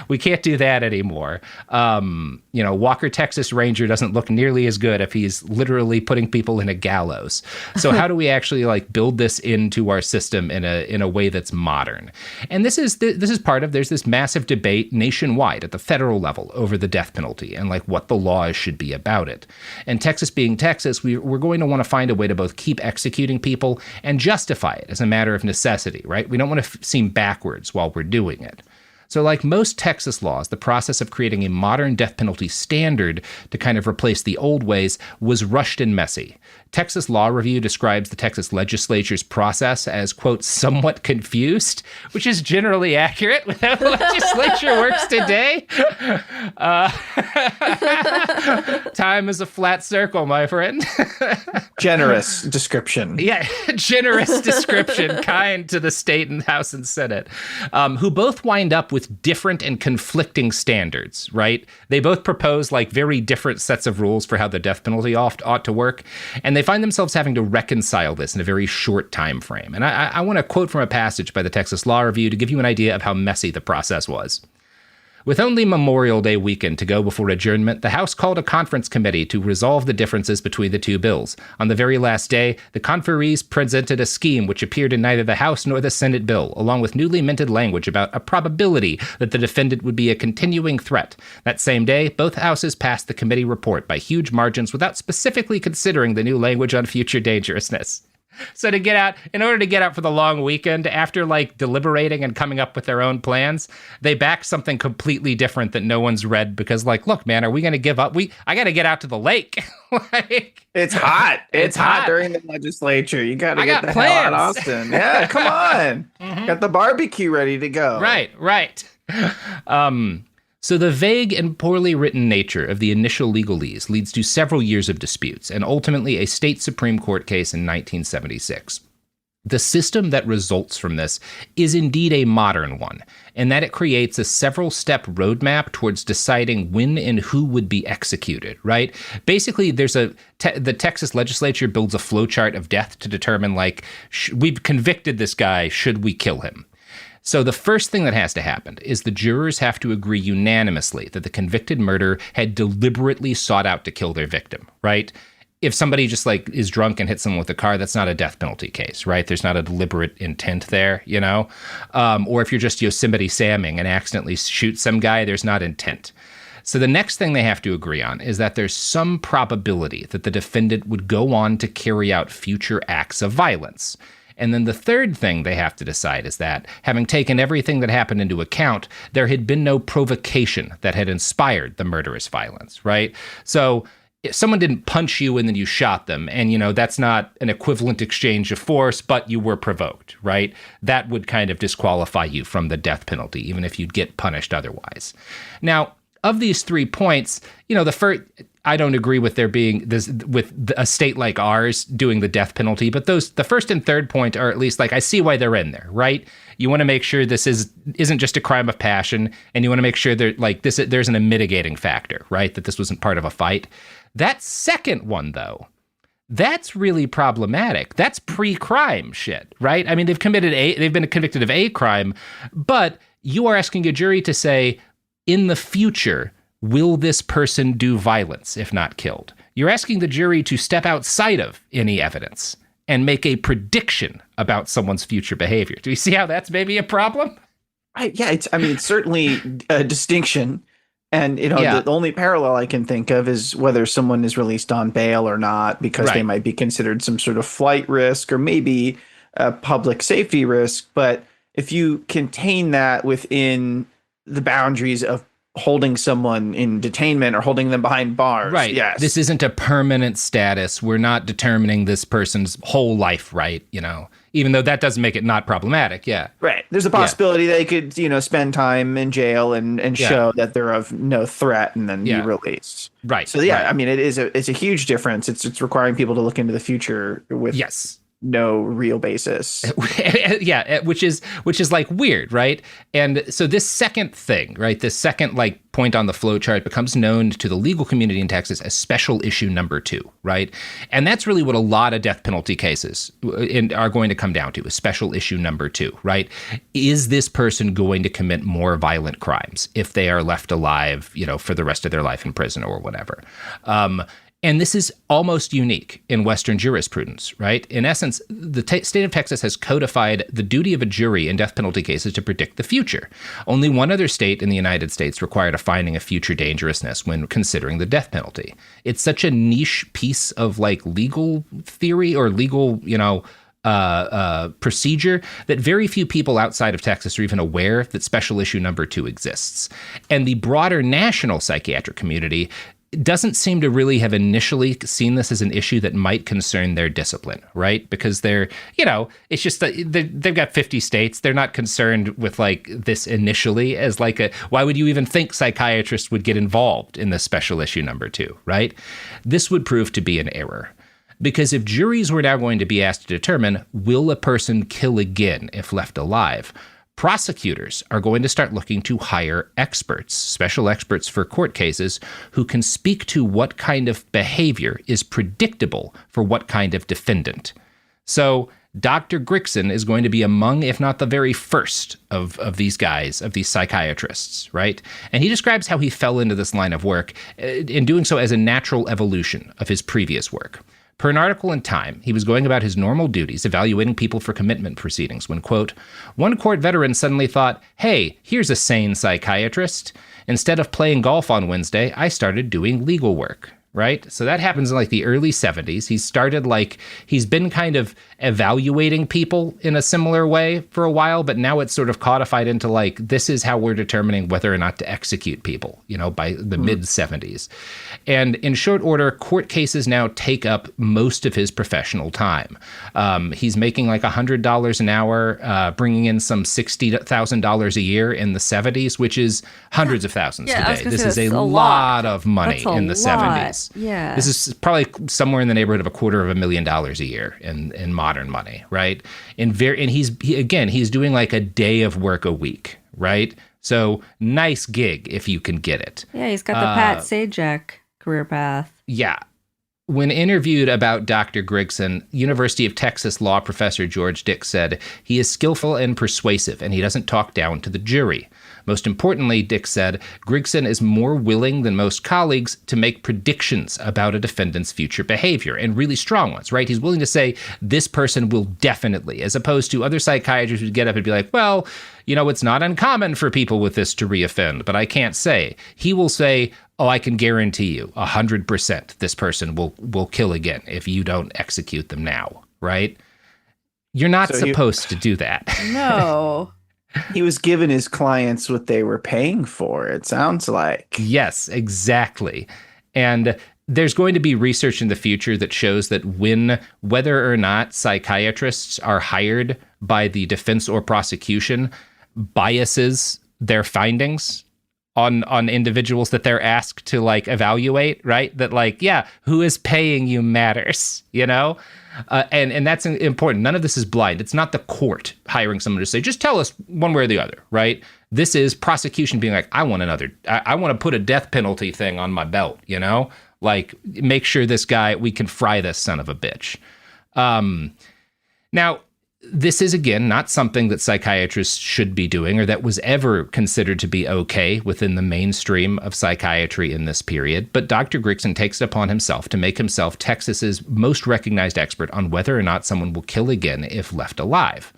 We can't do that anymore. Walker Texas Ranger doesn't look nearly as good if he's literally putting people in a gallows. So how do we actually like build this into our system in a way that's modern? And this is part of, there's this massive debate nationwide at the federal level over the death penalty and like what the laws should be about it. And Texas being Texas, we're going to want to find a way to both keep executing people and justify it as a matter of necessity, right? We don't want to seem backwards while we're doing it. So like most Texas laws, the process of creating a modern death penalty standard to kind of replace the old ways was rushed and messy. Texas Law Review describes the Texas legislature's process as, quote, somewhat confused, which is generally accurate with how the legislature works today. Time is a flat circle, my friend. Generous description. Yeah, generous description, kind to the state and House and Senate, who both wind up with different and conflicting standards, right? They both propose like very different sets of rules for how the death penalty ought to work, and they find themselves having to reconcile this in a very short time frame. And I want to quote from a passage by the Texas Law Review to give you an idea of how messy the process was. With only Memorial Day weekend to go before adjournment, the House called a conference committee to resolve the differences between the two bills. On the very last day, the conferees presented a scheme which appeared in neither the House nor the Senate bill, along with newly minted language about a probability that the defendant would be a continuing threat. That same day, both houses passed the committee report by huge margins without specifically considering the new language on future dangerousness. So in order to get out for the long weekend, after like deliberating and coming up with their own plans, they back something completely different that no one's read because like, look, man, are we going to give up? I got to get out to the lake. It's hot. It's hot during the legislature. You got to get the hell out of Austin. Yeah, come on. Mm-hmm. Got the barbecue ready to go. Right. So the vague and poorly written nature of the initial legalese leads to several years of disputes and ultimately a state Supreme Court case in 1976. The system that results from this is indeed a modern one, in that it creates a several-step roadmap towards deciding when and who would be executed, right? Basically, the Texas legislature builds a flowchart of death to determine, like, we've convicted this guy, should we kill him? So the first thing that has to happen is the jurors have to agree unanimously that the convicted murderer had deliberately sought out to kill their victim, right? If somebody just like is drunk and hits someone with a car, that's not a death penalty case, right? There's not a deliberate intent there, you know? Or if you're just Yosemite Samming and accidentally shoot some guy, there's not intent. So the next thing they have to agree on is that there's some probability that the defendant would go on to carry out future acts of violence. And then the third thing they have to decide is that, having taken everything that happened into account, there had been no provocation that had inspired the murderous violence, right? So if someone didn't punch you and then you shot them, and, you know, that's not an equivalent exchange of force, but you were provoked, right? That would kind of disqualify you from the death penalty, even if you'd get punished otherwise. Now, of these 3 points, you know, the first, I don't agree with there being this with a state like ours doing the death penalty, but the first and third point are at least like, I see why they're in there, right? You want to make sure this isn't just a crime of passion, and you want to make sure there's a mitigating factor, right? That this wasn't part of a fight. That second one, though, that's really problematic. That's pre-crime shit, right? I mean, they've been convicted of a crime, but you are asking a jury to say, in the future, will this person do violence if not killed? You're asking the jury to step outside of any evidence and make a prediction about someone's future behavior. Do you see how that's maybe a problem? It's certainly a distinction. And, you know, the only parallel I can think of is whether someone is released on bail or not, because they might be considered some sort of flight risk or maybe a public safety risk. But if you contain that within the boundaries of holding someone in detainment or holding them behind bars. Right. Yes. This isn't a permanent status. We're not determining this person's whole life, right? You know, even though that doesn't make it not problematic. Yeah. Right. There's a possibility they could, you know, spend time in jail and show that they're of no threat and then be released. Right. So, I mean, it's a huge difference. It's requiring people to look into the future with no real basis. Yeah, which is like weird, right? And so this second thing, right, this second like point on the flow chart becomes known to the legal community in Texas as special issue number 2, right? And that's really what a lot of death penalty cases are going to come down to, is special issue number 2, right? Is this person going to commit more violent crimes if they are left alive, for the rest of their life in prison or whatever? And this is almost unique in Western jurisprudence, right? In essence, the state of Texas has codified the duty of a jury in death penalty cases to predict the future. Only one other state in the United States required a finding of future dangerousness when considering the death penalty. It's such a niche piece of like legal theory or legal, procedure that very few people outside of Texas are even aware that special issue number 2 exists. And the broader national psychiatric community doesn't seem to really have initially seen this as an issue that might concern their discipline, right? Because they're, it's just that they've got 50 states. They're not concerned with like this initially as like why would you even think psychiatrists would get involved in this special issue number 2, right? This would prove to be an error. Because if juries were now going to be asked to determine, will a person kill again if left alive, prosecutors are going to start looking to hire experts, special experts for court cases, who can speak to what kind of behavior is predictable for what kind of defendant. So Dr. Grigson is going to be among, if not the very first of these guys, of these psychiatrists, right? And he describes how he fell into this line of work, in doing so as a natural evolution of his previous work. Per an article in Time, he was going about his normal duties, evaluating people for commitment proceedings when, quote, one court veteran suddenly thought, hey, here's a sane psychiatrist. Instead of playing golf on Wednesday, I started doing legal work, right? So that happens in like the early 70s. He's been kind of evaluating people in a similar way for a while, but now it's sort of codified into like, this is how we're determining whether or not to execute people, by the mid 70s. And in short order, court cases now take up most of his professional time. He's making like $100 an hour, bringing in some $60,000 a year in the 70s, which is hundreds of thousands today. This is a lot of money in the 70s. Yeah. This is probably somewhere in the neighborhood of $250,000 a year in modern money, right? And he's doing like a day of work a week, right? So nice gig if you can get it. Yeah, he's got the Pat Sajak career path. Yeah. When interviewed about Dr. Grigson, University of Texas law professor George Dick said, he is skillful and persuasive, and he doesn't talk down to the jury. Most importantly, Dick said, Grigson is more willing than most colleagues to make predictions about a defendant's future behavior, and really strong ones, right? He's willing to say, this person will definitely, as opposed to other psychiatrists who get up and be like, well, it's not uncommon for people with this to reoffend, but I can't say. He will say, oh, I can guarantee you 100% this person will kill again if you don't execute them now, right? You're not supposed to do that. No. He was giving his clients what they were paying for, it sounds like. Yes, exactly. And there's going to be research in the future that shows that whether or not psychiatrists are hired by the defense or prosecution biases their findings on individuals that they're asked to like evaluate, right? That like, yeah, who is paying you matters, and that's important. None of this is blind. It's not the court hiring someone to say, just tell us one way or the other, right? This is prosecution being like, I want to put a death penalty thing on my belt, like make sure this guy, we can fry this son of a bitch. Now, this is, again, not something that psychiatrists should be doing or that was ever considered to be okay within the mainstream of psychiatry in this period. But Dr. Grigson takes it upon himself to make himself Texas's most recognized expert on whether or not someone will kill again if left alive.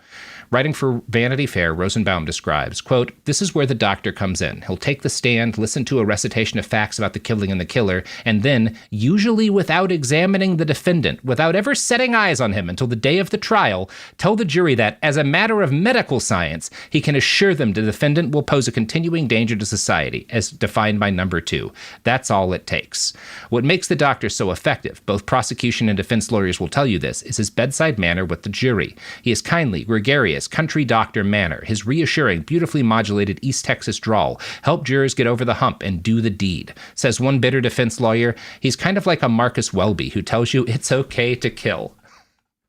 Writing for Vanity Fair, Rosenbaum describes, quote, this is where the doctor comes in. He'll take the stand, listen to a recitation of facts about the killing and the killer, and then, usually without examining the defendant, without ever setting eyes on him until the day of the trial, tell the jury that, as a matter of medical science, he can assure them the defendant will pose a continuing danger to society, as defined by number 2. That's all it takes. What makes the doctor so effective, both prosecution and defense lawyers will tell you this, is his bedside manner with the jury. He is kindly, gregarious, country doctor manner, his reassuring, beautifully modulated East Texas drawl help jurors get over the hump and do the deed. Says one bitter defense lawyer, he's kind of like a Marcus Welby who tells you it's okay to kill.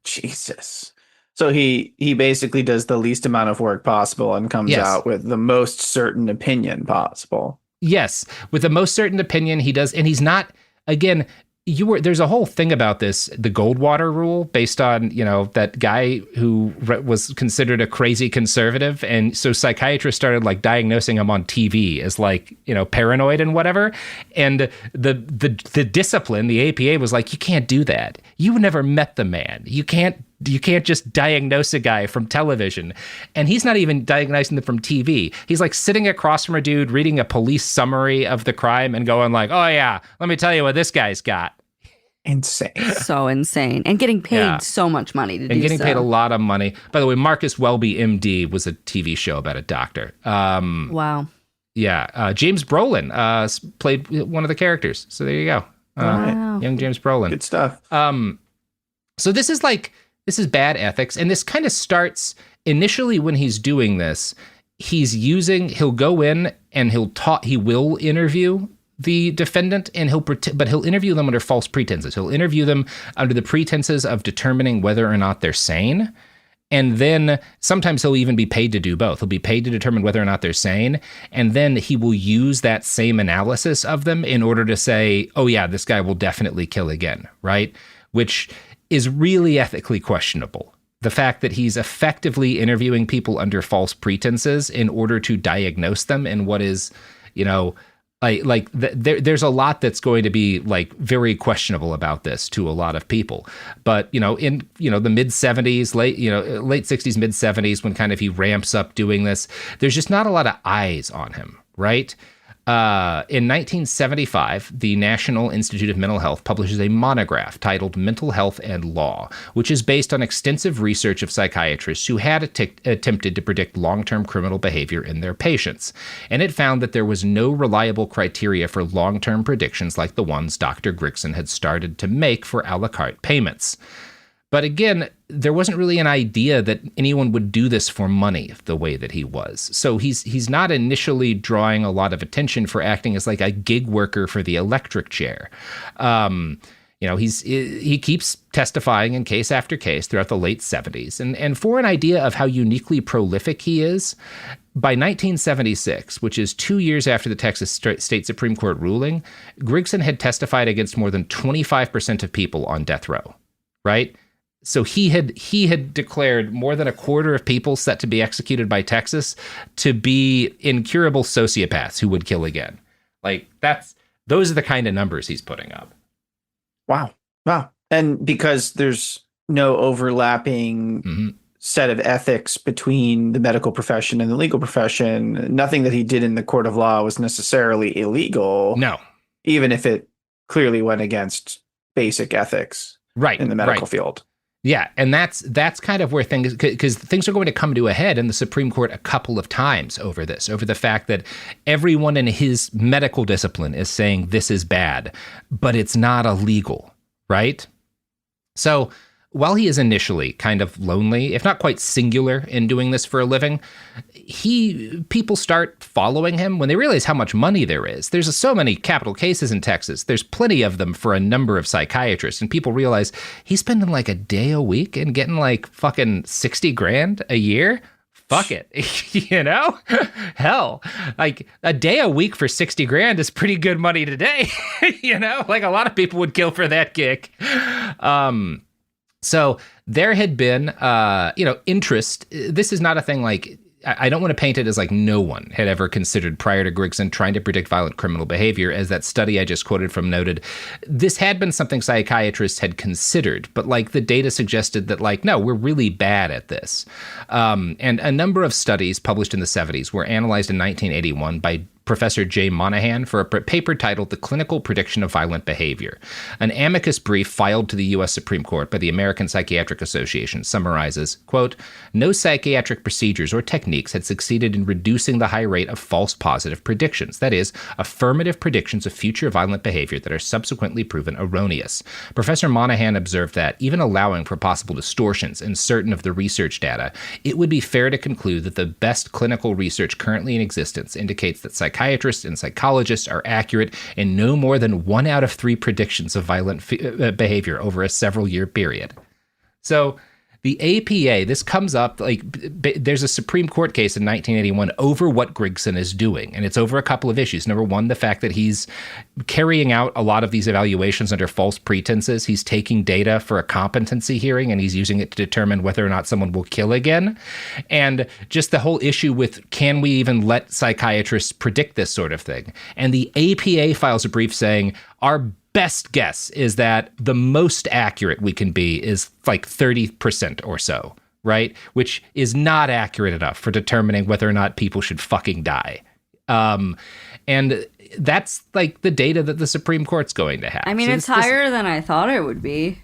Jesus. So he basically does the least amount of work possible and comes out with the most certain opinion possible. Yes, with the most certain opinion he does. And he's not, again, there's a whole thing about this, the Goldwater rule, based on, that guy who was considered a crazy conservative. And so psychiatrists started like diagnosing him on TV as like, paranoid and whatever. And the discipline, the APA was like, you can't do that. You never met the man. You can't just diagnose a guy from television. And he's not even diagnosing them from TV. He's like sitting across from a dude reading a police summary of the crime and going like, oh yeah, let me tell you what this guy's got. Insane. So insane. And getting paid so much money to do so. And getting paid a lot of money. By the way, Marcus Welby, MD, was a TV show about a doctor. Wow. Yeah. James Brolin played one of the characters. So there you go. Wow. Young James Brolin. Good stuff. So this is bad ethics. And this kind of starts initially when he's doing this. He'll go in and he will interview the defendant, and he'll interview them under false pretenses. He'll interview them under the pretenses of determining whether or not they're sane. And then sometimes he'll even be paid to do both. He'll be paid to determine whether or not they're sane. And then he will use that same analysis of them in order to say, oh yeah, this guy will definitely kill again, right? Which is really ethically questionable. The fact that he's effectively interviewing people under false pretenses in order to diagnose them in what is, there's a lot that's going to be like very questionable about this to a lot of people. But, in the mid 70s, late 60s, mid 70s, when kind of he ramps up doing this, there's just not a lot of eyes on him, right? In 1975, the National Institute of Mental Health publishes a monograph titled Mental Health and Law, which is based on extensive research of psychiatrists who had attempted to predict long-term criminal behavior in their patients. And it found that there was no reliable criteria for long-term predictions like the ones Dr. Grigson had started to make for a la carte payments. But again, there wasn't really an idea that anyone would do this for money the way that he was. So he's not initially drawing a lot of attention for acting as like a gig worker for the electric chair. He keeps testifying in case after case throughout the late 70s. And for an idea of how uniquely prolific he is, by 1976, which is 2 years after the Texas State Supreme Court ruling, Grigson had testified against more than 25% of people on death row, right? So he had declared more than a quarter of people set to be executed by Texas to be incurable sociopaths who would kill again. Like those are the kind of numbers he's putting up. Wow. And because there's no overlapping set of ethics between the medical profession and the legal profession, nothing that he did in the court of law was necessarily illegal. No. Even if it clearly went against basic ethics in the medical field. Yeah, and that's kind of where things, because things are going to come to a head in the Supreme Court a couple of times over this, over the fact that everyone in his medical discipline is saying this is bad, but it's not illegal, right? So while he is initially kind of lonely, if not quite singular in doing this for a living, people start following him when they realize how much money there is. There's so many capital cases in Texas. There's plenty of them for a number of psychiatrists, and people realize he's spending like a day a week and getting like fucking 60 grand a year. Fuck it. Hell, like a day a week for 60 grand is pretty good money today. Like a lot of people would kill for that gig. So there had been, interest. This is not a thing like, I don't want to paint it as like no one had ever considered prior to Grigson trying to predict violent criminal behavior. As that study I just quoted from noted, this had been something psychiatrists had considered, but like the data suggested that like, no, we're really bad at this. And a number of studies published in the 70s were analyzed in 1981 by Professor Jay Monahan for a paper titled The Clinical Prediction of Violent Behavior. An amicus brief filed to the U.S. Supreme Court by the American Psychiatric Association summarizes, quote, no psychiatric procedures or techniques had succeeded in reducing the high rate of false positive predictions, that is, affirmative predictions of future violent behavior that are subsequently proven erroneous. Professor Monahan observed that, even allowing for possible distortions in certain of the research data, it would be fair to conclude that the best clinical research currently in existence indicates that psychiatrists and psychologists are accurate in no more than 1 out of 3 predictions of violent behavior over a several-year period. So the APA, this comes up, like, there's a Supreme Court case in 1981 over what Grigson is doing, and it's over a couple of issues. Number one, the fact that he's carrying out a lot of these evaluations under false pretenses. He's taking data for a competency hearing, and he's using it to determine whether or not someone will kill again. And just the whole issue with, can we even let psychiatrists predict this sort of thing? And the APA files a brief saying, our best guess is that the most accurate we can be is like 30% or so, right? Which is not accurate enough for determining whether or not people should fucking die. And that's like the data that the Supreme Court's going to have. I mean, it's higher than I thought it would be.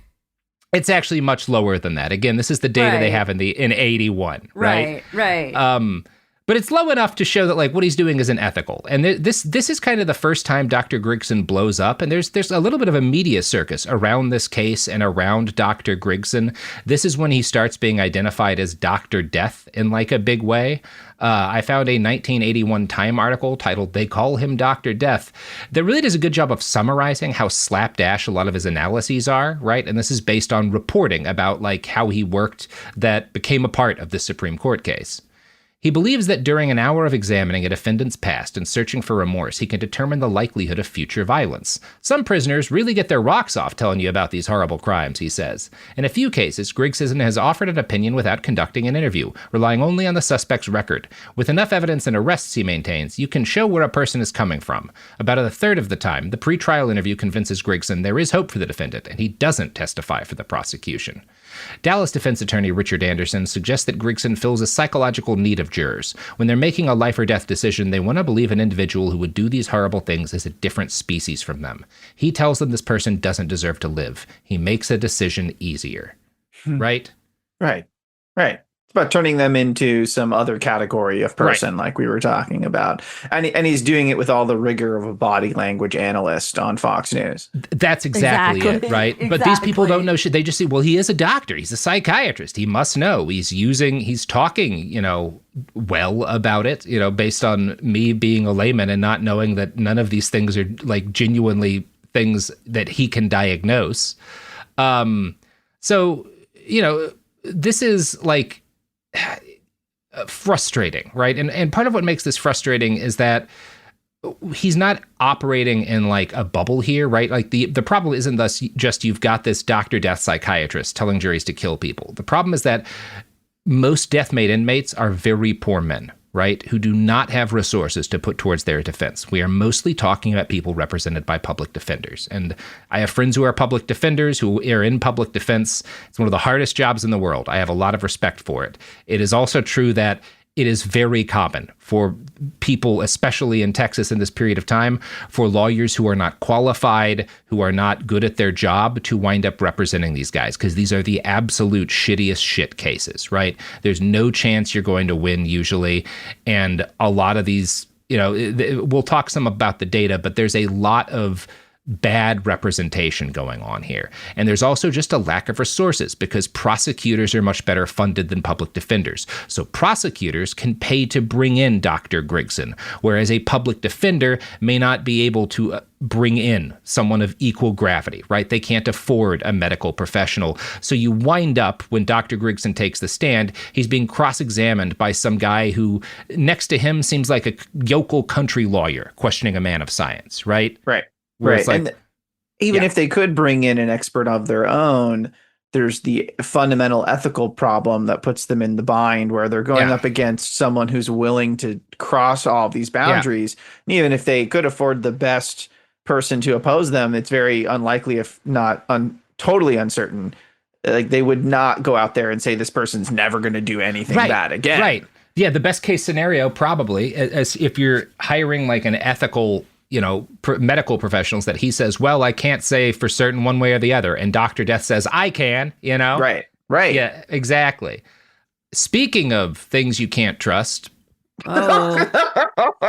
It's actually much lower than that. Again, this is the data they have in 81, right? Right. But it's low enough to show that, like, what he's doing isn't ethical. And this is kind of the first time Dr. Grigson blows up. And there's a little bit of a media circus around this case and around Dr. Grigson. This is when he starts being identified as Dr. Death in, like, a big way. I found a 1981 Time article titled "They Call Him Dr. Death" that really does a good job of summarizing how slapdash a lot of his analyses are, right? And this is based on reporting about, like, how he worked that became a part of the Supreme Court case. He believes that during an hour of examining a defendant's past and searching for remorse, he can determine the likelihood of future violence. Some prisoners really get their rocks off telling you about these horrible crimes, he says. In a few cases, Grigson has offered an opinion without conducting an interview, relying only on the suspect's record. With enough evidence and arrests, he maintains, you can show where a person is coming from. About a third of the time, the pretrial interview convinces Grigson there is hope for the defendant, and he doesn't testify for the prosecution. Dallas defense attorney Richard Anderson suggests that Grigson fills a psychological need of jurors. When they're making a life or death decision, they want to believe an individual who would do these horrible things is a different species from them. He tells them this person doesn't deserve to live. He makes a decision easier. Right? Right. It's about turning them into some other category of person, like we were talking about. And he's doing it with all the rigor of a body language analyst on Fox News. That's exactly it, right? Exactly. But these people don't know shit. They just say, well, he is a doctor. He's a psychiatrist. He must know. He's talking, well about it, based on me being a layman and not knowing that none of these things are, like, genuinely things that he can diagnose. So, this is, like, frustrating, right? And part of what makes this frustrating is that he's not operating in, like, a bubble here, right? Like, the problem isn't thus just you've got this Dr. Death psychiatrist telling juries to kill people. The problem is that most death-made inmates are very poor men, right, who do not have resources to put towards their defense. We are mostly talking about people represented by public defenders. And I have friends who are public defenders, who are in public defense. It's one of the hardest jobs in the world. I have a lot of respect for it. It is also true that it is very common for people, especially in Texas in this period of time, for lawyers who are not qualified, who are not good at their job, to wind up representing these guys, because these are the absolute shittiest shit cases, right? There's no chance you're going to win usually. And a lot of these, we'll talk some about the data, but there's a lot of bad representation going on here. And there's also just a lack of resources because prosecutors are much better funded than public defenders. So prosecutors can pay to bring in Dr. Grigson, whereas a public defender may not be able to bring in someone of equal gravity, right? They can't afford a medical professional. So you wind up, when Dr. Grigson takes the stand, he's being cross-examined by some guy who next to him seems like a yokel country lawyer questioning a man of science, right? Right. Right. Like, and even if they could bring in an expert of their own, there's the fundamental ethical problem that puts them in the bind where they're going up against someone who's willing to cross all of these boundaries. And even if they could afford the best person to oppose them, it's very unlikely, if not totally uncertain, like they would not go out there and say this person's never going to do anything bad again. Right. Yeah. The best case scenario probably, as if you're hiring like an ethical medical professionals, that he says, well, I can't say for certain one way or the other. And Dr. Death says, I can, Right. Yeah, exactly. Speaking of things you can't trust. Oh,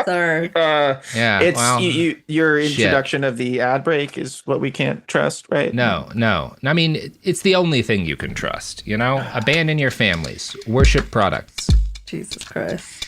sorry. It's your introduction of the ad break is what we can't trust, right? No. I mean, it's the only thing you can trust, abandon your families, worship products. Jesus Christ.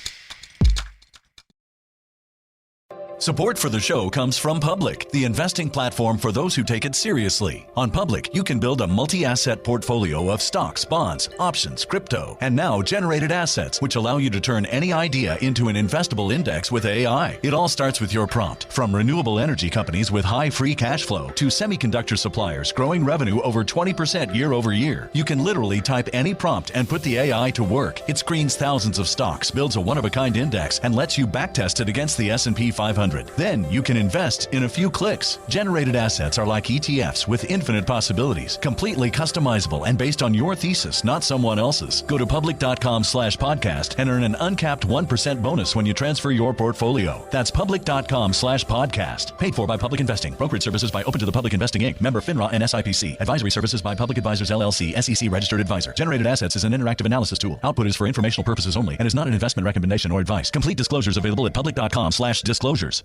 Support for the show comes from Public, the investing platform for those who take it seriously. On Public, you can build a multi-asset portfolio of stocks, bonds, options, crypto, and now generated assets, which allow you to turn any idea into an investable index with AI. It all starts with your prompt. From renewable energy companies with high free cash flow to semiconductor suppliers growing revenue over 20% year over year, you can literally type any prompt and put the AI to work. It screens thousands of stocks, builds a one-of-a-kind index, and lets you backtest it against the S&P 500. Then you can invest in a few clicks. Generated assets are like ETFs with infinite possibilities, completely customizable and based on your thesis, not someone else's. Go to public.com/podcast and earn an uncapped 1% bonus when you transfer your portfolio. That's public.com/podcast. Paid for by Public Investing. Brokerage services by Open to the Public Investing Inc. Member FINRA and SIPC. Advisory services by Public Advisors LLC, SEC registered advisor. Generated assets is an interactive analysis tool. Output is for informational purposes only and is not an investment recommendation or advice. Complete disclosures available at public.com/disclosures.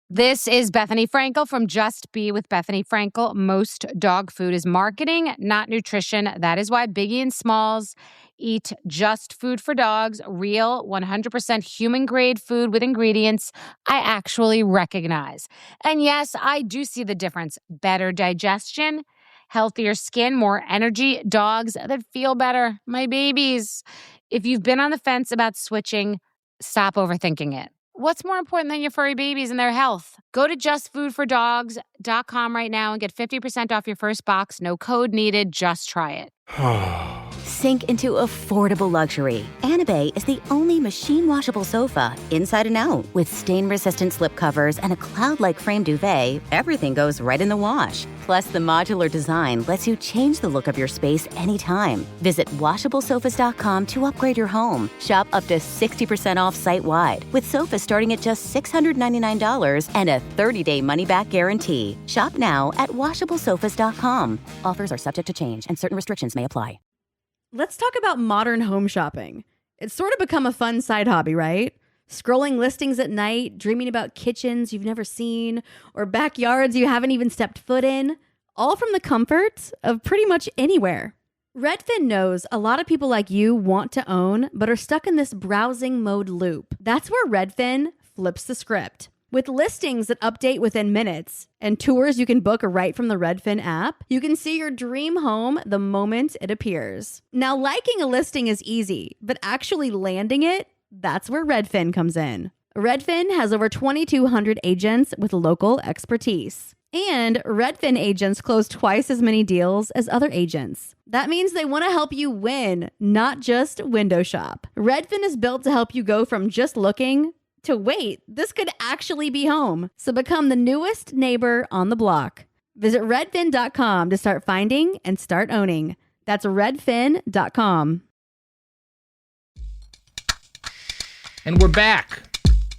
This is Bethany Frankel from Just Be with Bethany Frankel. Most dog food is marketing, not nutrition. That is why Biggie and Smalls eat just food for dogs, real 100% human-grade food with ingredients I actually recognize. And yes, I do see the difference. Better digestion, healthier skin, more energy, dogs that feel better, my babies. If you've been on the fence about switching, stop overthinking it. What's more important than your furry babies and their health? Go to justfoodfordogs.com right now and get 50% off your first box. No code needed. Just try it. Sink into affordable luxury. Anabay is the only machine-washable sofa, inside and out. With stain-resistant slip covers and a cloud-like frame duvet, everything goes right in the wash. Plus, the modular design lets you change the look of your space anytime. Visit washablesofas.com to upgrade your home. Shop up to 60% off site-wide, with sofas starting at just $699 and a 30-day money-back guarantee. Shop now at washablesofas.com. Offers are subject to change, and certain restrictions may apply. Let's talk about modern home shopping. It's sort of become a fun side hobby, right? Scrolling listings at night, dreaming about kitchens you've never seen, or backyards you haven't even stepped foot in, all from the comfort of pretty much anywhere. Redfin knows a lot of people like you want to own, but are stuck in this browsing mode loop. That's where Redfin flips the script. With listings that update within minutes and tours you can book right from the Redfin app, you can see your dream home the moment it appears. Now, liking a listing is easy, but actually landing it, that's where Redfin comes in. Redfin has over 2,200 agents with local expertise. And Redfin agents close twice as many deals as other agents. That means they want to help you win, not just window shop. Redfin is built to help you go from just looking to wait, this could actually be home. So become the newest neighbor on the block. Visit redfin.com to start finding and start owning. That's redfin.com. And we're back.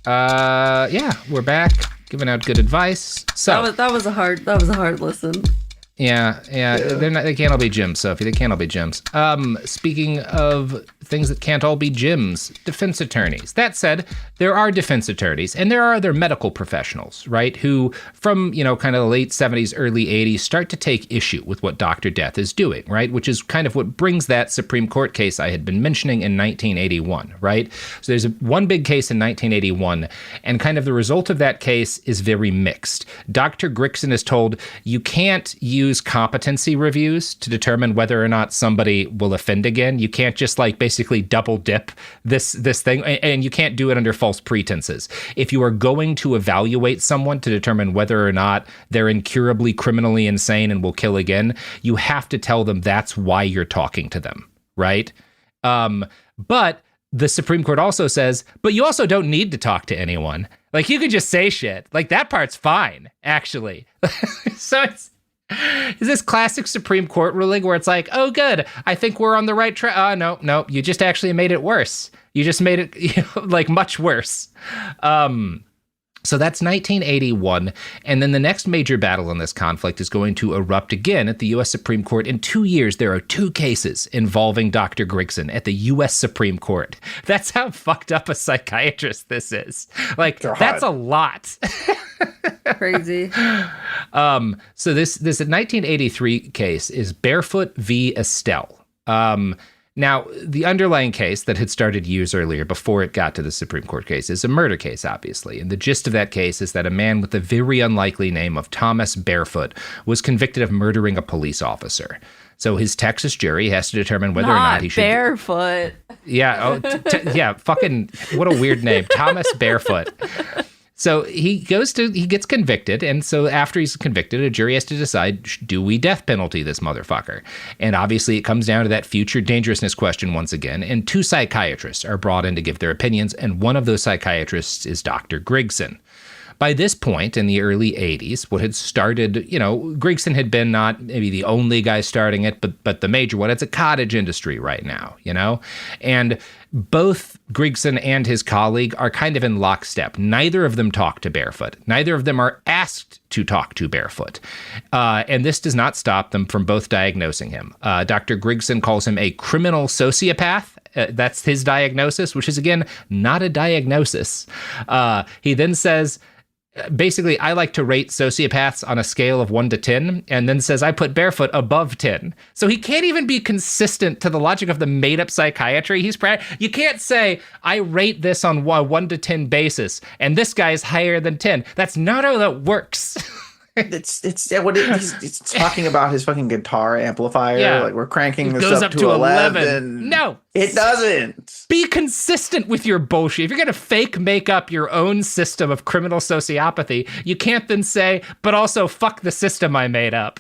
We're back, giving out good advice. So that was a hard listen. Yeah. They can't all be gyms, Sophie. They can't all be gyms. Speaking of things that can't all be gyms, defense attorneys. That said, there are defense attorneys, and there are other medical professionals, right, who from, kind of the late 70s, early 80s, start to take issue with what Dr. Death is doing, right, which is kind of what brings that Supreme Court case I had been mentioning in 1981, right? So there's one big case in 1981, and kind of the result of that case is very mixed. Dr. Grigson is told you can't use competency reviews to determine whether or not somebody will offend again. You can't just basically double dip this thing, and you can't do it under false pretenses. If you are going to evaluate someone to determine whether or not they're incurably criminally insane and will kill again, you have to tell them that's why you're talking to them, right? But the Supreme Court also says, but you also don't need to talk to anyone. You could just say shit. That part's fine, actually. So it's this classic Supreme Court ruling where it's oh, good, I think we're on the right track. No, you just actually made it worse. You just made it much worse. So that's 1981. And then the next major battle in this conflict is going to erupt again at the U.S. Supreme Court. In 2 years, there are 2 cases involving Dr. Grigson at the U.S. Supreme Court. That's how fucked up a psychiatrist this is. That's a lot. Crazy. So this 1983 case is Barefoot v. Estelle. Now, the underlying case that had started years earlier before it got to the Supreme Court case is a murder case, obviously. And the gist of that case is that a man with the very unlikely name of Thomas Barefoot was convicted of murdering a police officer. So his Texas jury has to determine whether or not he should... Barefoot. Yeah, fucking, what a weird name. Thomas Barefoot. So he gets convicted, and so after he's convicted, a jury has to decide, do we death penalty this motherfucker? And obviously it comes down to that future dangerousness question once again, and 2 psychiatrists are brought in to give their opinions, and one of those psychiatrists is Dr. Grigson. By this point in the early 80s, what had started, Grigson had been not maybe the only guy starting it, but the major one. It's a cottage industry right now, And both Grigson and his colleague are kind of in lockstep. Neither of them talk to Barefoot. Neither of them are asked to talk to Barefoot. And this does not stop them from both diagnosing him. Dr. Grigson calls him a criminal sociopath. That's his diagnosis, which is, again, not a diagnosis. He then says... Basically, I like to rate sociopaths on a scale of 1 to 10, and then says I put Barefoot above 10. So he can't even be consistent to the logic of the made-up psychiatry. You can't say, I rate this on a 1 to 10 basis, and this guy's higher than 10. That's not how that works. He's talking about his fucking guitar amplifier. Yeah. Like, we're cranking this goes up to 11. No. It doesn't. Be consistent with your bullshit. If you're going to fake make up your own system of criminal sociopathy, you can't then say, but also fuck the system I made up,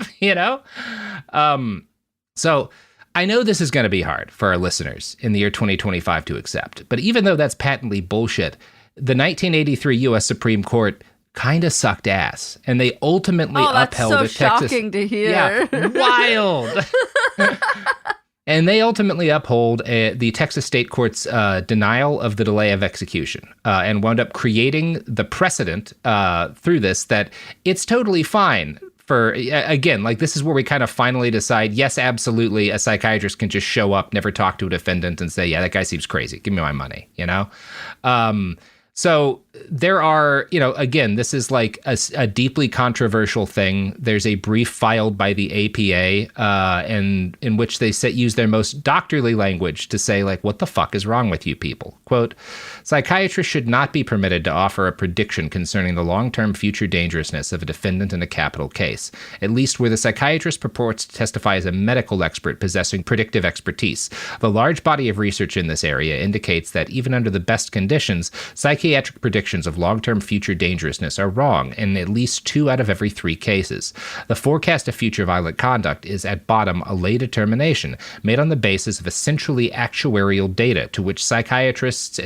So I know this is going to be hard for our listeners in the year 2025 to accept. But even though that's patently bullshit, the 1983 U.S. Supreme Court kind of sucked ass, and they ultimately upheld that's so shocking to hear. Yeah, wild. And they ultimately uphold the Texas state court's denial of the delay of execution and wound up creating the precedent through this that it's totally fine for, again, like this is where we kind of finally decide, yes, absolutely, a psychiatrist can just show up, never talk to a defendant and say, yeah, that guy seems crazy. Give me my money, So there are, again, this is like a deeply controversial thing. There's a brief filed by the APA and in which they use their most doctorly language to say, like, what the fuck is wrong with you people? Quote, psychiatrists should not be permitted to offer a prediction concerning the long-term future dangerousness of a defendant in a capital case, at least where the psychiatrist purports to testify as a medical expert possessing predictive expertise. The large body of research in this area indicates that even under the best conditions, psychiatric predictions of long-term future dangerousness are wrong in at least 2 out of every 3 cases. The forecast of future violent conduct is at bottom a lay determination made on the basis of essentially actuarial data to which psychiatrists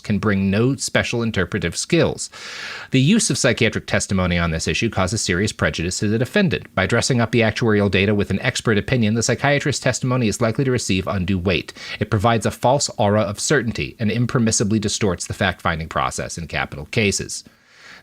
can bring no special interpretive skills. The use of psychiatric testimony on this issue causes serious prejudice to the defendant. By dressing up the actuarial data with an expert opinion, the psychiatrist's testimony is likely to receive undue weight. It provides a false aura of certainty and impermissibly distorts the fact-finding process in capital cases.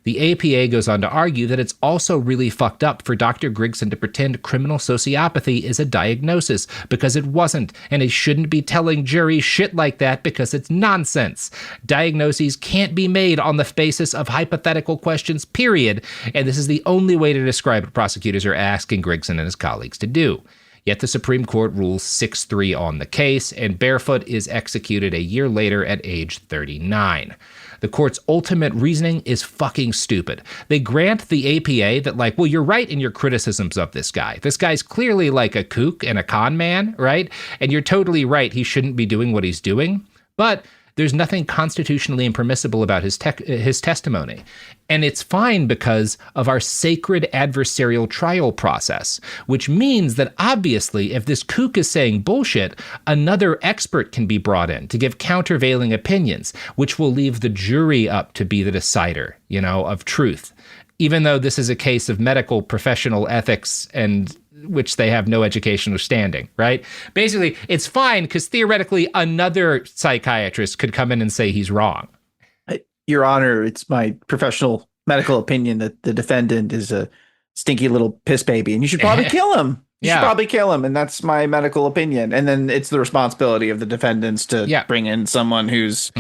The APA goes on to argue that it's also really fucked up for Dr. Grigson to pretend criminal sociopathy is a diagnosis, because it wasn't, and he shouldn't be telling juries shit like that because it's nonsense. Diagnoses can't be made on the basis of hypothetical questions, period, and this is the only way to describe what prosecutors are asking Grigson and his colleagues to do. Yet the Supreme Court rules 6-3 on the case, and Barefoot is executed a year later at age 39. The court's ultimate reasoning is fucking stupid. They grant the APA that, like, well, you're right in your criticisms of this guy. This guy's clearly like a kook and a con man, right? And you're totally right. He shouldn't be doing what he's doing. But there's nothing constitutionally impermissible about his testimony. And it's fine because of our sacred adversarial trial process, which means that obviously if this kook is saying bullshit, another expert can be brought in to give countervailing opinions, which will leave the jury up to be the decider, of truth. Even though this is a case of medical professional ethics and which they have no educational standing, right? Basically, it's fine because theoretically another psychiatrist could come in and say he's wrong. Your Honor, it's my professional medical opinion that the defendant is a stinky little piss baby and you should probably kill him. You should probably kill him. And that's my medical opinion. And then it's the responsibility of the defendants to bring in someone who's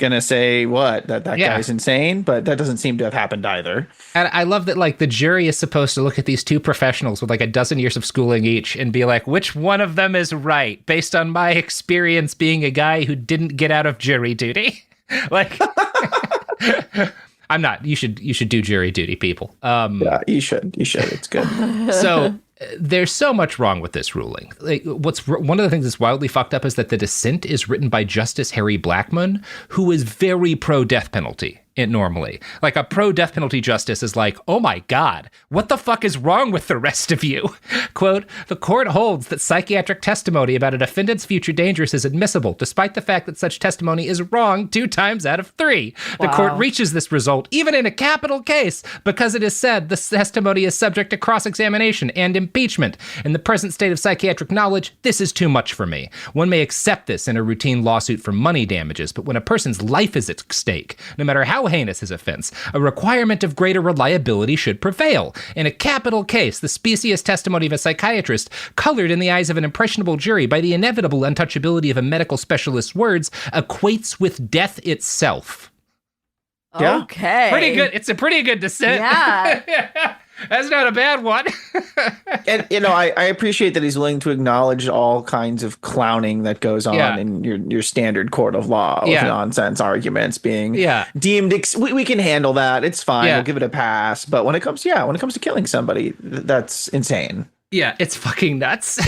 gonna say what that guy's insane, but that doesn't seem to have happened either. And I love that, like, the jury is supposed to look at these two professionals with like a dozen years of schooling each and be like, which one of them is right based on my experience being a guy who didn't get out of jury duty. Like, I'm not. You should do jury duty, people. Yeah, you should. It's good. So there's so much wrong with this ruling. Like, one of the things that's wildly fucked up is that the dissent is written by Justice Harry Blackmun, who is very pro-death penalty. Normally, like, a pro-death penalty justice is like, oh my God, what the fuck is wrong with the rest of you? Quote, the court holds that psychiatric testimony about a defendant's future dangers is admissible, despite the fact that such testimony is wrong 2 times out of 3. The court reaches this result, even in a capital case, because it is said the testimony is subject to cross-examination and impeachment. In the present state of psychiatric knowledge, this is too much for me. One may accept this in a routine lawsuit for money damages, but when a person's life is at stake, no matter how heinous his offense, a requirement of greater reliability should prevail. In a capital case, the specious testimony of a psychiatrist, colored in the eyes of an impressionable jury by the inevitable untouchability of a medical specialist's words, equates with death itself. Yeah. Okay. Pretty good. It's a pretty good dissent. Yeah. That's not a bad one. And, I appreciate that he's willing to acknowledge all kinds of clowning that goes on in your standard court of law with nonsense arguments being deemed. We can handle that. It's fine. We'll give it a pass. But when it comes to killing somebody, that's insane. Yeah, it's fucking nuts.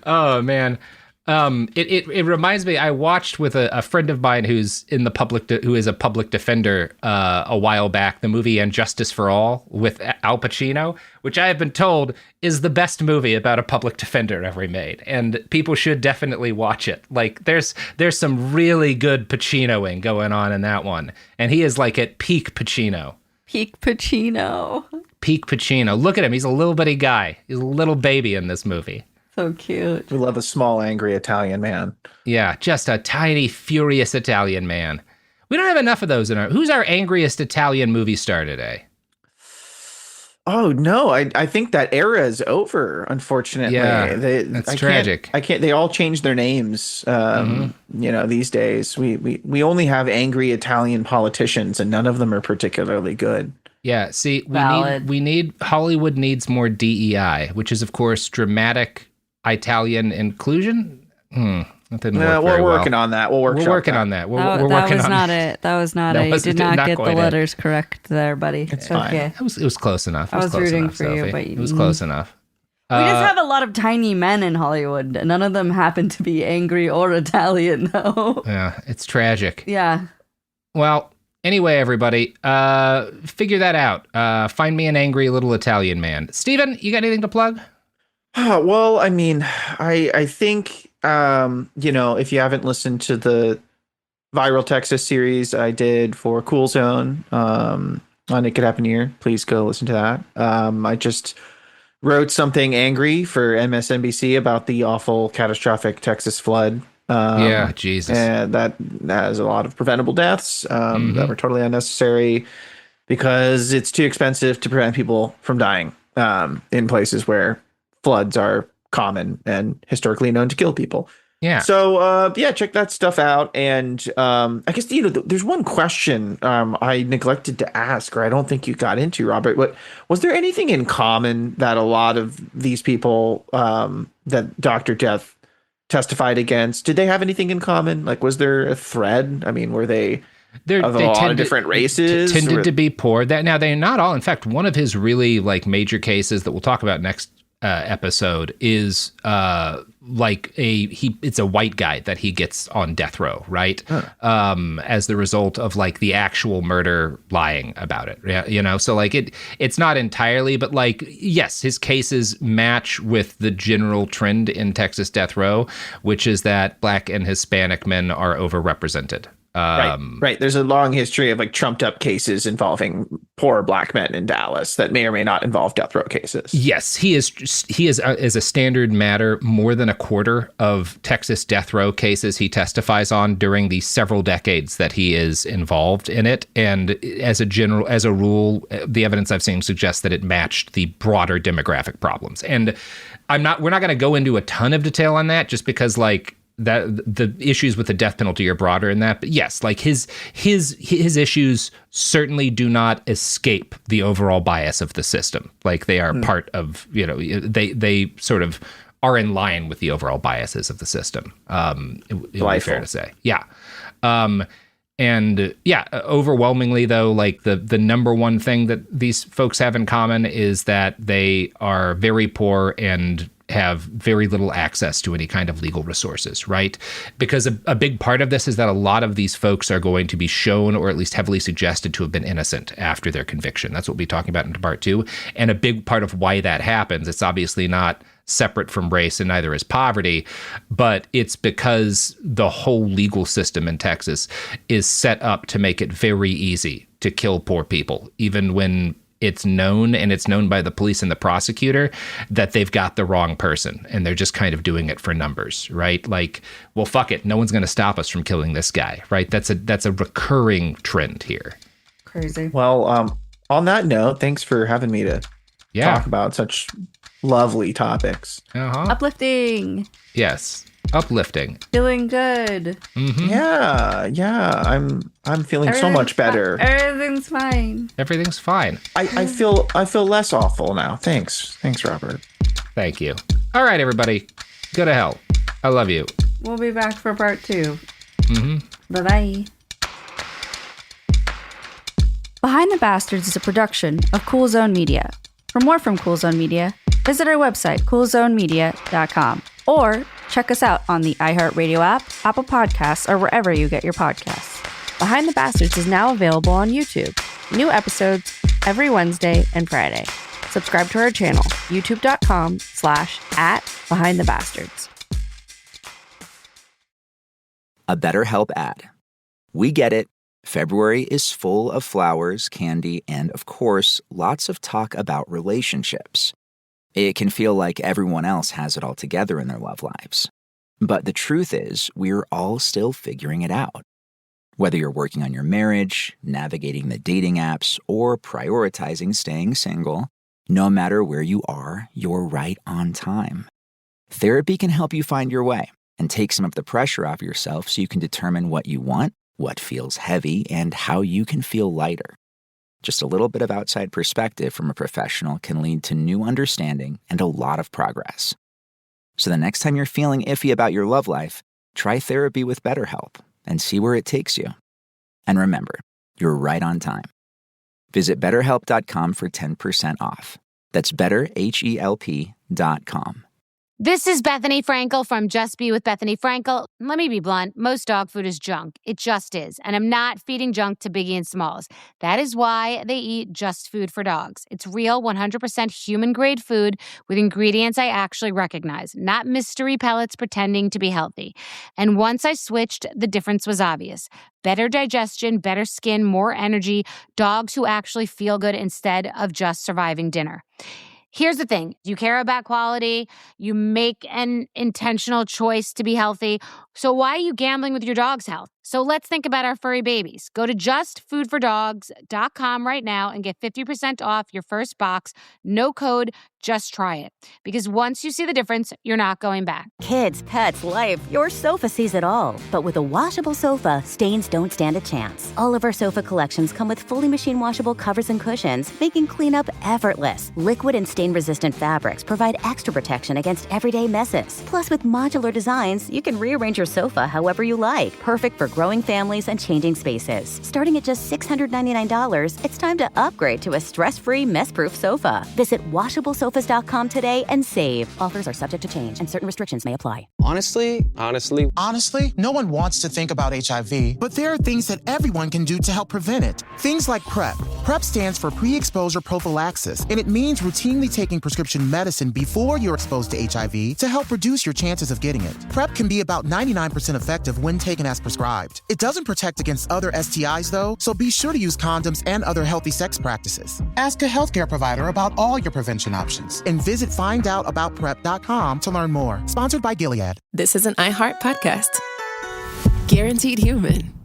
Oh, man. It reminds me, I watched with a friend of mine who is a public defender a while back, the movie And Justice for All with Al Pacino, which I have been told is the best movie about a public defender ever made, and people should definitely watch it. Like, there's some really good Pacinoing going on in that one, and he is like at peak Pacino. Peak Pacino. Peak Pacino. Look at him. He's a little bitty guy. He's a little baby in this movie. So cute. We love a small, angry Italian man. Yeah, just a tiny, furious Italian man. We don't have enough of those in our... Who's our angriest Italian movie star today? Oh, no. I think that era is over, unfortunately. Yeah, that's tragic. They all changed their names, these days. We only have angry Italian politicians, and none of them are particularly good. Yeah, see, Hollywood needs more DEI, which is, of course, dramatic Italian inclusion. That didn't work very we're well. working on that. We're working on that. We're working on that. That was not it. You did not get the letters correct there, buddy. It's fine. It was close enough. I was rooting for you, but it was close enough. We just have a lot of tiny men in Hollywood. None of them happen to be angry or Italian, though. Yeah, it's tragic. Yeah. Well, anyway, everybody, figure that out. Find me an angry little Italian man. Steven, you got anything to plug? Well, I mean, I think, if you haven't listened to the Viral Texas series I did for Cool Zone on It Could Happen Here, please go listen to that. I just wrote something angry for MSNBC about the awful, catastrophic Texas flood. Jesus. And that has a lot of preventable deaths that were totally unnecessary because it's too expensive to prevent people from dying in places where floods are common and historically known to kill people. Yeah. So, check that stuff out. And I guess, there's one question I neglected to ask, or I don't think you got into, Robert. But was there anything in common that a lot of these people that Dr. Death testified against, did they have anything in common? Like, was there a thread? I mean, were they of a lot of different races? Tended to be poor. Now, they're not all. In fact, one of his really major cases that we'll talk about next episode is it's a white guy that he gets on death row, right? As the result of the actual murder lying about it. Yeah, so it's not entirely, but yes, his cases match with the general trend in Texas death row, which is that Black and Hispanic men are overrepresented. Right. There's a long history of trumped up cases involving poor Black men in Dallas that may or may not involve death row cases. Yes, he is as a standard matter, more than a quarter of Texas death row cases he testifies on during the several decades that he is involved in it. And as a rule, the evidence I've seen suggests that it matched the broader demographic problems. And we're not going to go into a ton of detail on that, just because the issues with the death penalty are broader in that. But yes, like his issues certainly do not escape the overall bias of the system. Like they are part of, they sort of are in line with the overall biases of the system. It would be fair to say. Yeah. Overwhelmingly though, like the number one thing that these folks have in common is that they are very poor and have very little access to any kind of legal resources, right? Because a big part of this is that a lot of these folks are going to be shown, or at least heavily suggested, to have been innocent after their conviction. That's what we'll be talking about in part 2. And a big part of why that happens, it's obviously not separate from race, and neither is poverty, but it's because the whole legal system in Texas is set up to make it very easy to kill poor people, even when it's known, and it's known by the police and the prosecutor, that they've got the wrong person, and they're just kind of doing it for numbers, right? Like, well, fuck it, no one's going to stop us from killing this guy, right? That's a recurring trend here. Crazy. Well, on that note, thanks for having me to talk about such lovely topics. Uplifting. Yes. Uplifting. Feeling good. Mm-hmm. Yeah. I'm feeling so much better. Everything's fine. Everything's fine. I feel less awful now. Thanks, Robert. Thank you. All right, everybody. Go to hell. I love you. We'll be back for part 2. Mm-hmm. Bye-bye. Behind the Bastards is a production of Cool Zone Media. For more from Cool Zone Media, visit our website, coolzonemedia.com, or check us out on the iHeartRadio app, Apple Podcasts, or wherever you get your podcasts. Behind the Bastards is now available on YouTube. New episodes every Wednesday and Friday. Subscribe to our channel, youtube.com/@BehindTheBastards. A BetterHelp ad. We get it. February is full of flowers, candy, and, of course, lots of talk about relationships. It can feel like everyone else has it all together in their love lives. But the truth is, we're all still figuring it out. Whether you're working on your marriage, navigating the dating apps, or prioritizing staying single, no matter where you are, you're right on time. Therapy can help you find your way and take some of the pressure off yourself so you can determine what you want, what feels heavy, and how you can feel lighter. Just a little bit of outside perspective from a professional can lead to new understanding and a lot of progress. So the next time you're feeling iffy about your love life, try therapy with BetterHelp and see where it takes you. And remember, you're right on time. Visit BetterHelp.com for 10% off. That's BetterHelp.com. This is Bethany Frankel from Just Be with Bethany Frankel. Let me be blunt. Most dog food is junk. It just is. And I'm not feeding junk to Biggie and Smalls. That is why they eat Just Food for Dogs. It's real, 100% human-grade food with ingredients I actually recognize, not mystery pellets pretending to be healthy. And once I switched, the difference was obvious. Better digestion, better skin, more energy, dogs who actually feel good instead of just surviving dinner. Here's the thing. You care about quality. You make an intentional choice to be healthy. So why are you gambling with your dog's health? So let's think about our furry babies. Go to justfoodfordogs.com right now and get 50% off your first box. No code, just try it. Because once you see the difference, you're not going back. Kids, pets, life, your sofa sees it all. But with a washable sofa, stains don't stand a chance. All of our sofa collections come with fully machine washable covers and cushions, making cleanup effortless. Liquid and stain-resistant fabrics provide extra protection against everyday messes. Plus, with modular designs, you can rearrange your sofa however you like. Perfect for growing families and changing spaces. Starting at just $699, it's time to upgrade to a stress-free, mess-proof sofa. Visit washablesofas.com today and save. Offers are subject to change and certain restrictions may apply. Honestly, no one wants to think about HIV, but there are things that everyone can do to help prevent it. Things like PrEP. PrEP stands for pre-exposure prophylaxis, and it means routinely taking prescription medicine before you're exposed to HIV to help reduce your chances of getting it. PrEP can be about 99% effective when taken as prescribed. It doesn't protect against other STIs, though, so be sure to use condoms and other healthy sex practices. Ask a healthcare provider about all your prevention options and visit findoutaboutprep.com to learn more. Sponsored by Gilead. This is an iHeart podcast. Guaranteed Human.